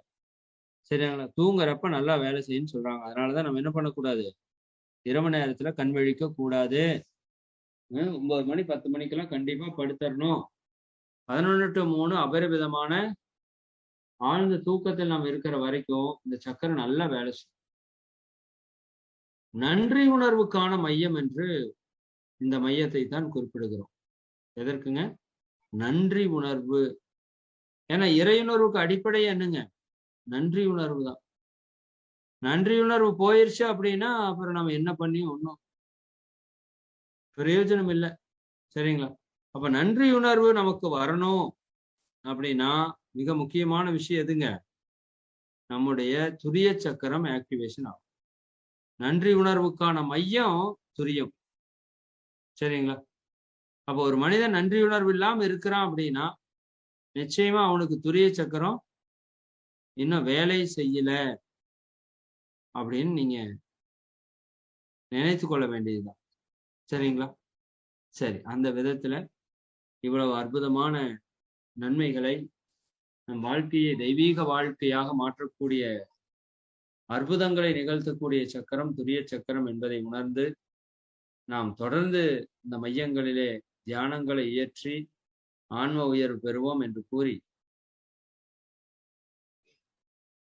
சரிங்களா? தூங்குறப்ப நல்லா வேலை செய்யுன்னு சொல்றாங்க. அதனாலதான் நம்ம என்ன பண்ணக்கூடாது? இரவு நேரத்துல கண் விழிக்க கூடாது. 9 மணி 10 மணிக்கெல்லாம் கண்டிப்பா படுத்தரணும். 11 to 3 அபரிவிதமான ஆழ்ந்த தூக்கத்தில் நாம் இருக்கிற வரைக்கும் இந்த சக்கரம் நல்லா வேலை செய்யும். நன்றி உணர்வுக்கான மையம் என்று இந்த மையத்தை தான் குறிப்பிடுகிறோம். எதற்குங்க? நன்றி உணர்வு. ஏன்னா இறையுணர்வுக்கு அடிப்படை என்னங்க? நன்றி உணர்வு தான். நன்றி உணர்வு போயிருச்சு அப்படின்னா அப்புறம் நம்ம என்ன பண்ணியும் ஒன்றும் பிரயோஜனம் இல்லை. சரிங்களா? அப்ப நன்றி உணர்வு நமக்கு வரணும் அப்படின்னா மிக முக்கியமான விஷயம் எதுங்க? நம்முடைய துரிய சக்கரம் ஆக்டிவேஷன் ஆகும். நன்றி உணர்வுக்கான மையம் துரியம். சரிங்களா? அப்போ ஒரு மனிதன் நன்றி உணர்வு இல்லாம இருக்கிறான் அப்படின்னா நிச்சயமா அவனுக்கு துரிய சக்கரம் இன்னும் வேலை செய்யல அப்படின்னு நீங்க நினைத்து கொள்ள வேண்டியதுதான். சரிங்களா? சரி, அந்த விதத்துல இவ்வளவு அற்புதமான நன்மைகளை நம் வாழ்க்கையை தெய்வீக வாழ்க்கையாக மாற்றக்கூடிய அற்புதங்களை நிகழ்த்தக்கூடிய சக்கரம் துரிய சக்கரம் என்பதை உணர்ந்து நாம் தொடர்ந்து இந்த மையங்களிலே தியானங்களை இயற்றி ஆன்ம உயர்வு பெறுவோம் என்று கூறி,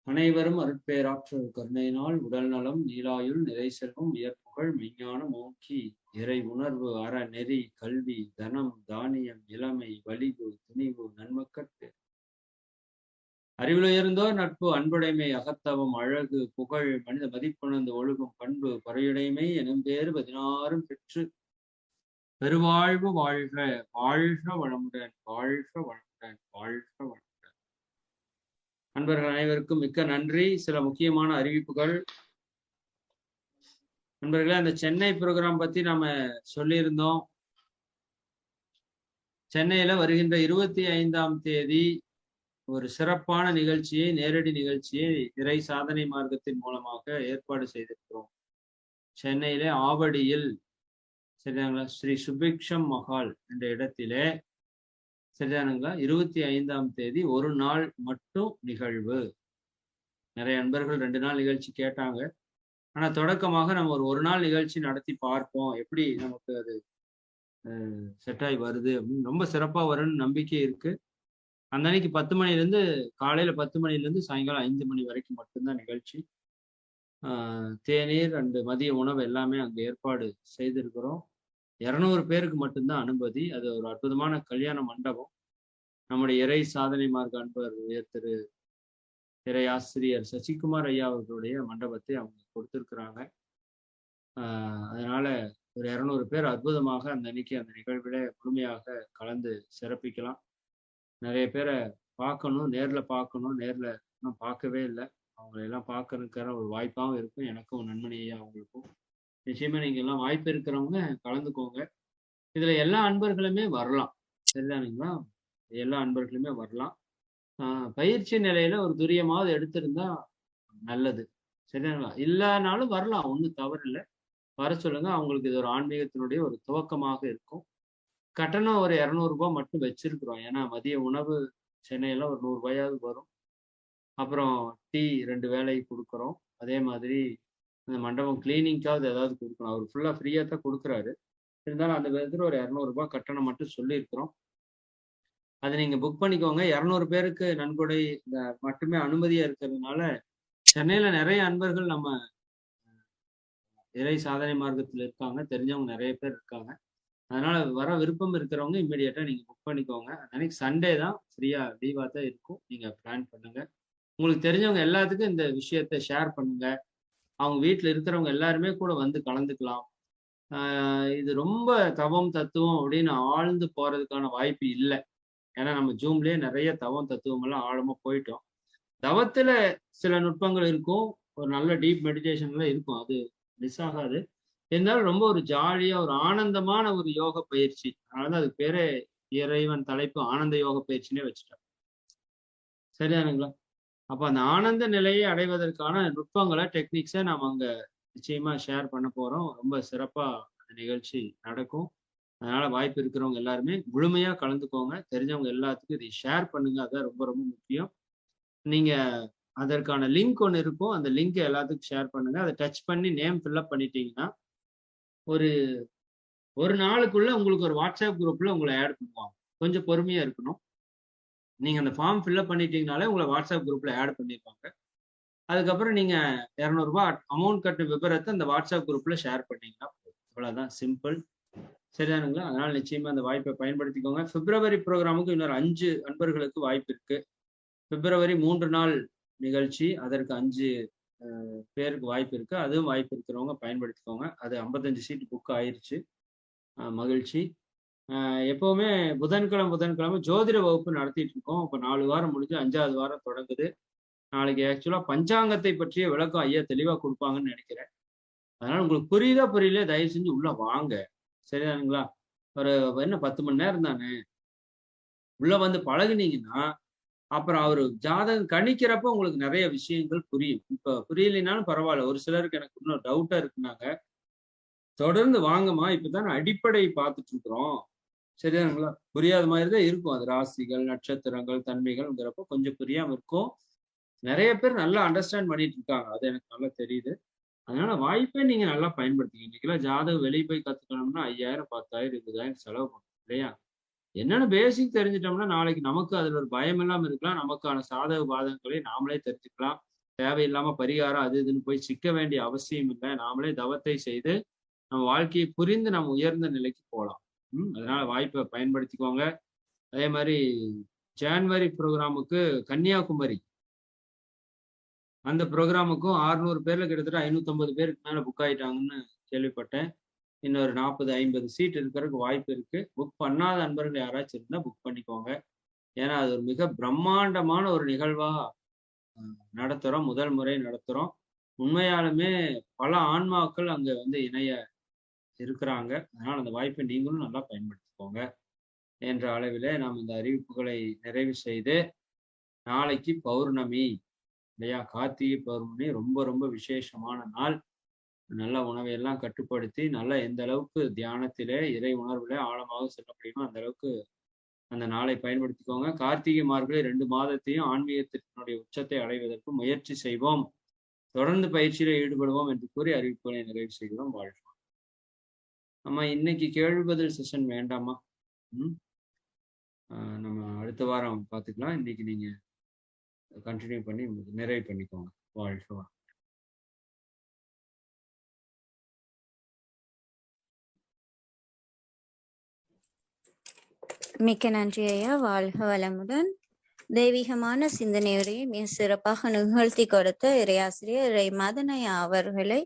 அனைவரும் அருட்பேராற்றல் கருணையினால் உடல் நலம், நீலாயுள், நிறை செல்வம், உயர்ப்புகள், மெய்ஞானம் ஓங்கி இறை உணர்வு, அற நெறி, கல்வி, தனம், தானியம், இளமை, வலிவு, துணிவு, நன்மக்கட்டு, அறிவிலுயர்ந்தோர் நட்பு, அன்புடைமை, அகத்தவம், அழகு, புகழ், மனித மதிப்புணர்ந்து ஒழுகும் பண்பு, பறையுடைமை எனும் பேறு 16 பெற்று பெருவாழ்வு வாழ்க. வாழ்க வளமுடன், வாழ்க வளமுடன், வாழ்க வளமுடன். நண்பர்கள் அனைவருக்கும் மிக்க நன்றி. சில முக்கியமான அறிவிப்புகள். நண்பர்களே, அந்த சென்னை ப்ரோக்ராம் பத்தி நாம சொல்லியிருந்தோம். சென்னையில வருகின்ற 25ஆம் தேதி ஒரு சிறப்பான நிகழ்ச்சியை, நேரடி நிகழ்ச்சியை இறை சாதனை மார்க்கத்தின் மூலமாக ஏற்பாடு செய்திருக்கிறோம். சென்னையிலே ஆவடியில், சரிதாங்களா, ஸ்ரீ சுபிக்ஷம் மஹால் என்ற இடத்திலே, சரிதானுங்களா, 25ஆம் தேதி ஒரு நாள் மட்டும் நிகழ்வு. நிறைய நண்பர்கள் 2 நாள் நிகழ்ச்சி கேட்டாங்க. ஆனா தொடக்கமாக நம்ம ஒரு நாள் நிகழ்ச்சி நடத்தி பார்ப்போம், எப்படி நமக்கு அது செட் ஆகி வருது அப்படின்னு. ரொம்ப சிறப்பா வரும்னு நம்பிக்கை இருக்கு. அந்த அன்னைக்கு 10 மணிலேருந்து, காலையில 10 மணிலேருந்து சாயங்காலம் 5 மணி வரைக்கும் மட்டும்தான் நிகழ்ச்சி. தேநீர் அண்டு மதிய உணவு எல்லாமே அங்கே ஏற்பாடு செய்திருக்கிறோம். 200 பேருக்கு மட்டும்தான் அனுமதி. அது ஒரு அற்புதமான கல்யாண மண்டபம். நம்முடைய இறை சாதனை மார்க்க அன்பர் உயர் திரு இறை ஆசிரியர் சசிகுமார் ஐயா அவர்களுடைய மண்டபத்தை அவங்க கொடுத்திருக்கிறாங்க. அதனால ஒரு 200 பேர் அற்புதமாக அந்த அன்னைக்கு அந்த நிகழ்வில முழுமையாக கலந்து சிறப்பிக்கலாம். நிறைய பேரை பார்க்கணும், நேரில் பார்க்கணும். நேரில் இன்னும் பார்க்கவே இல்லை. அவங்களெல்லாம் பார்க்கறதுக்கான ஒரு வாய்ப்பாகவும் இருக்கும், எனக்கும் நண்பனையா அவங்களுக்கும். நிச்சயமா நீங்க எல்லாம் வாய்ப்பு இருக்கிறவங்க கலந்துக்கோங்க. இதுல எல்லா அன்பர்களுமே வரலாம். சரிதானுங்களா? எல்லா அன்பர்களுமே வரலாம். பயிற்சி நிலையில ஒரு துரியமாவது எடுத்திருந்தா நல்லது. சரிதானுங்களா? இல்லைனாலும் வரலாம், ஒன்றும் தவறு இல்லை. வர சொல்லுங்க. அவங்களுக்கு இது ஒரு ஆன்மீகத்தினுடைய ஒரு துவக்கமாக இருக்கும். கட்டணம் ஒரு 200 ரூபாய் மட்டும் வச்சிருக்கிறோம். ஏன்னா மதிய உணவு சென்னையில ஒரு 100 ரூபாயாவது வரும். அப்புறம் டீ 2 வேளை கொடுக்குறோம். அதே மாதிரி அந்த மண்டபம் கிளீனிங்காவது ஏதாவது கொடுக்கணும். அவர் ஃபுல்லா ஃப்ரீயா தான் கொடுக்குறாரு. இருந்தாலும் அந்த விதத்துல ஒரு 200 ரூபாய் கட்டணம் மட்டும் சொல்லியிருக்கிறோம். அதை நீங்க புக் பண்ணிக்கோங்க. 200 பேருக்கு நன்கொடை மட்டுமே அனுமதியா இருக்கிறதுனால சென்னையில நிறைய அன்பர்கள் நம்ம இறை சாதனை மார்க்கத்தில் இருக்காங்க, தெரிஞ்சவங்க நிறைய பேர் இருக்காங்க. அதனால வர விருப்பம் இருக்கிறவங்க இம்மிடியட்டா நீங்க புக் பண்ணிக்கோங்க. அன்னைக்கு சண்டே தான், ஃப்ரீயா லீவா தான் இருக்கும். நீங்க பிளான் பண்ணுங்க. உங்களுக்கு தெரிஞ்சவங்க எல்லாத்துக்கும் இந்த விஷயத்த ஷேர் பண்ணுங்க. அவங்க வீட்டில் இருக்கிறவங்க எல்லாருமே கூட வந்து கலந்துக்கலாம். இது ரொம்ப தவம் தத்துவம் அப்படின்னு ஆழ்ந்து போறதுக்கான வாய்ப்பு இல்லை. ஏன்னா நம்ம ஜூம்லயே நிறைய தவம் தத்துவம் எல்லாம் ஆழமா போயிட்டோம். தவத்துல சில நுட்பங்கள் இருக்கும், ஒரு நல்ல டீப் மெடிடேஷன்ல இருக்கும், அது மிஸ் ஆகாது. இருந்தாலும் ரொம்ப ஒரு ஜாலியா ஒரு ஆனந்தமான ஒரு யோக பயிற்சி. அதனால அதுக்கு பேரே இறைவன் தலைப்பு ஆனந்த யோக பயிற்சினே வச்சுட்டான். சரிதானுங்களா? அப்ப அந்த ஆனந்த நிலையை அடைவதற்கான நுட்பங்களை, டெக்னிக்ஸை நாம் அங்க நிச்சயமா ஷேர் பண்ண போறோம். ரொம்ப சிறப்பா அந்த நிகழ்ச்சி நடக்கும். அதனால வாய்ப்பு இருக்கிறவங்க எல்லாருமே முழுமையா கலந்துக்கோங்க. தெரிஞ்சவங்க எல்லாத்துக்கும் இதை ஷேர் பண்ணுங்க. அதான் ரொம்ப ரொம்ப முக்கியம். நீங்க அதற்கான லிங்க் ஒன்று இருக்கும், அந்த லிங்கை எல்லாத்துக்கும் ஷேர் பண்ணுங்க. அதை டச் பண்ணி நேம் ஃபில்அப் பண்ணிட்டீங்கன்னா ஒரு நாளுக்குள்ள உங்களுக்கு ஒரு வாட்ஸ்அப் குரூப்ல உங்களை ஆட் பண்ணுவாங்க. கொஞ்சம் பொறுமையா இருக்கணும். நீங்க அந்த ஃபார்ம் ஃபில்அப் பண்ணிட்டீங்கனாலே உங்களை வாட்ஸ்அப் குரூப்ல ஆட் பண்ணிருப்பாங்க. அதுக்கப்புறம் நீங்க 200 ரூபாய் அமௌண்ட் கட்டு விபரத்தை அந்த வாட்ஸ்அப் குரூப்ல ஷேர் பண்ணீங்கன்னா இவ்வளவுதான், சிம்பிள். சரிதானுங்களா? அதனால நிச்சயமா அந்த வாய்ப்பை பயன்படுத்திக்கோங்க. பிப்ரவரி ப்ரோக்ராமுக்கு இன்னொரு 5 அன்பர்களுக்கு வாய்ப்பு இருக்கு. பிப்ரவரி 3 நாள் நிகழ்ச்சி, அதற்கு 5 பேருக்கு வாய்ப்பு இருக்கு. அதுவும் வாய்ப்பு இருக்கிறவங்க பயன்படுத்திக்கோங்க. அது 55 சீட் புக் ஆயிருச்சு. மகிழ்ச்சி. எப்பவுமே புதன்கிழமை ஜோதிட வகுப்பு நடத்திட்டு இருக்கோம். இப்ப 4 வாரம் முடிஞ்சு 5வது வாரம் தொடங்குது. நாளைக்கு ஆக்சுவலா பஞ்சாங்கத்தை பற்றிய விளக்கம் ஐயா தெளிவா கொடுப்பாங்கன்னு நினைக்கிறேன். அதனால உங்களுக்கு புரியுதா புரியல, தயவு செஞ்சு உள்ள வாங்க. சரிதானுங்களா? ஒரு என்ன 10 மணி நேரம் தானே, உள்ள வந்து பழகுனீங்கன்னா அப்புறம் அவரு ஜாதகம் கணிக்கிறப்ப உங்களுக்கு நிறைய விஷயங்கள் புரியும். இப்ப புரியலைனாலும் பரவாயில்ல. ஒரு சிலருக்கு எனக்கு இன்னும் டவுட்டா இருக்குனாங்க, தொடர்ந்து வாங்கம்மா, இப்பதான் அடிப்படை பார்த்துட்டு இருக்கிறோம். சரிதானுங்களா? புரியாத மாதிரி தான் இருக்கும். அது ராசிகள், நட்சத்திரங்கள், தன்மைகள்ங்கிறப்ப கொஞ்சம் புரியாம இருக்கும். நிறைய பேர் நல்லா அண்டர்ஸ்டாண்ட் பண்ணிட்டு இருக்காங்க, அது எனக்கு நல்லா தெரியுது. அதனால வாய்ப்பை நீங்க நல்லா பயன்படுத்திக்க. இன்னைக்கெல்லாம் ஜாதகம் வெளியே போய் கத்துக்கணும்னா 5000, 10,000, 20,000 செலவு பண்ணும் இல்லையா? என்னென்ன பேசிக் தெரிஞ்சிட்டோம்னா நாளைக்கு நமக்கு அதுல ஒரு பயம் இல்லாம இருக்கலாம். நமக்கான சாதக பாதகங்களை நாமளே தெரிஞ்சுக்கலாம். தேவையில்லாம பரிகாரம் அது இதுன்னு போய் சிக்க வேண்டிய அவசியம் இல்லை. நாமளே தவத்தை செய்து நம்ம வாழ்க்கையை புரிந்து நம்ம உயர்ந்த நிலைக்கு போகலாம். அதனால வாய்ப்பை பயன்படுத்திக்கோங்க. அதே மாதிரி ஜான்வரி ப்ரோக்ராமுக்கு கன்னியாகுமரி, அந்த ப்ரோக்ராமுக்கும் 600 பேர்ல கிட்டத்தட்ட 550 பேருக்கு மேல புக் ஆயிட்டாங்கன்னு கேள்விப்பட்டேன். இன்னொரு 40-50 சீட் இருக்கிறதுக்கு வாய்ப்பு இருக்கு. புக் பண்ணாத அன்பர்கள் யாராச்சும் இருந்தா புக் பண்ணிக்கோங்க. ஏன்னா அது ஒரு மிக பிரம்மாண்டமான ஒரு நிகழ்வா நடத்துறோம். முதல் முறை நடத்துறோம். உண்மையாலுமே பல ஆன்மாக்கள் அங்க வந்து இணைய இருக்கிறாங்க. அதனால அந்த வாய்ப்பை நீங்களும் நல்லா பயன்படுத்திக்கோங்க என்ற அளவிலே நாம் இந்த அறிவிப்புகளை நிறைவு செய்து, நாளைக்கு பௌர்ணமி இல்லையா? கார்த்திகை பௌர்ணமி ரொம்ப ரொம்ப விசேஷமான நாள். நல்ல உணவை எல்லாம் கட்டுப்படுத்தி நல்ல எந்த அளவுக்கு தியானத்திலே இறை உணர்வுல ஆழமாக செல்ல முடியுமோ அந்த அளவுக்கு அந்த நாளை பயன்படுத்திக்கோங்க. கார்த்திகை மார்கழி 2 மாதத்தையும் ஆன்மீகத்தினுடைய உச்சத்தை அடைவதற்கு முயற்சி செய்வோம். தொடர்ந்து பயிற்சியில ஈடுபடுவோம் என்று கூறி அறிவிப்புகளை நிறைவு செய்கிறோம். வாழ்வோம். நம்ம இன்னைக்கு கேள்வி பதில் செஷன் வேண்டாமா? நம்ம அடுத்த வாரம் பார்த்துக்கலாம். இன்னைக்கு நீங்க கண்டினியூ பண்ணி நிறைவு பண்ணிக்கோங்க. வாழ்வா. மிக்க நன்றி ஐயா. வாழ்க வளமுடன். தெய்வீகமான சிந்தனையுடைய மிக சிறப்பாக நிகழ்த்தி கொடுத்த இறையாசிரியர் இறை மதனையா அவர்களை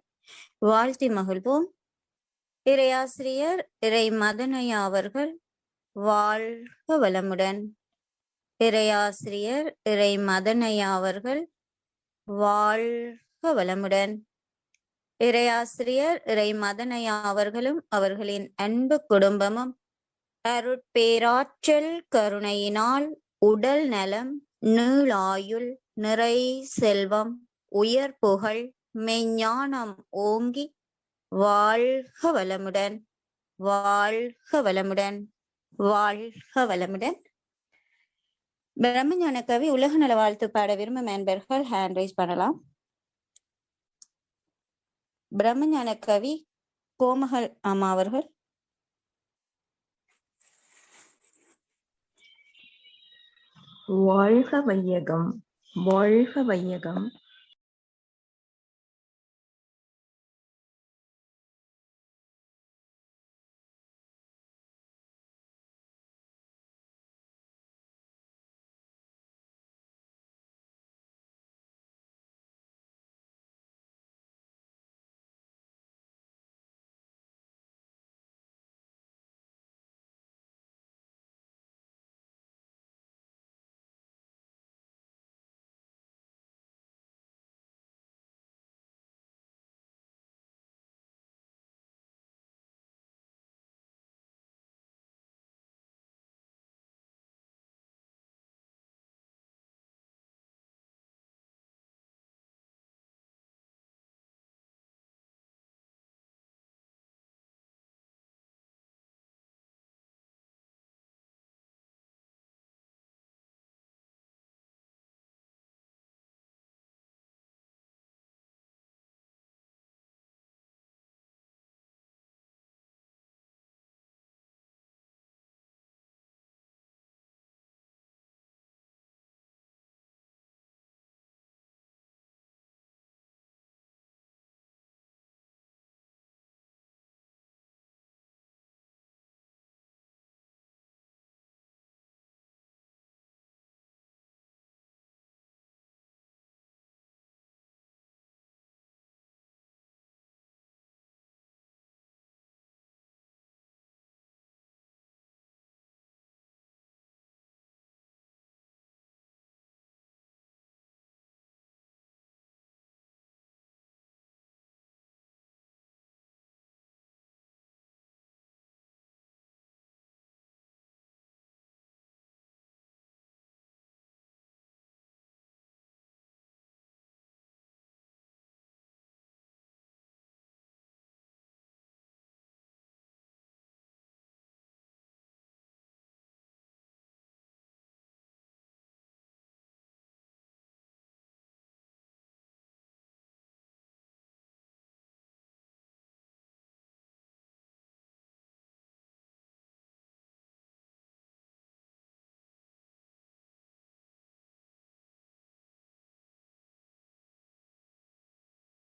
வாழ்த்தி மகிழ்வோம். இறையாசிரியர் இறை மதனையா அவர்கள் வாழ்க வளமுடன். இறையாசிரியர் இறை மதனையா அவர்கள் வாழ்க வளமுடன். இறையாசிரியர் இறை மதனையா அவர்களும் அவர்களின் அன்பு குடும்பமும் அருட்பேராற்றல் கருணையினால் உடல் நலம், நீளாயுள், நிறை செல்வம், உயர் புகழ், மெஞ்ஞானம் ஓங்கி வாழ்க வளமுடன், வாழ்க வளமுடன், வாழ்க வளமுடன். பிரம்மஞான கவி உலக நல வாழ்த்து பாட விரும்பும் மெம்பர்கள் ஹேண்ட் ரைஸ் பண்ணலாம். பிரம்மஞான கவி கோமகள் அம்மா அவர்கள். வாழ்க வையகம், வாழ்க வையகம்,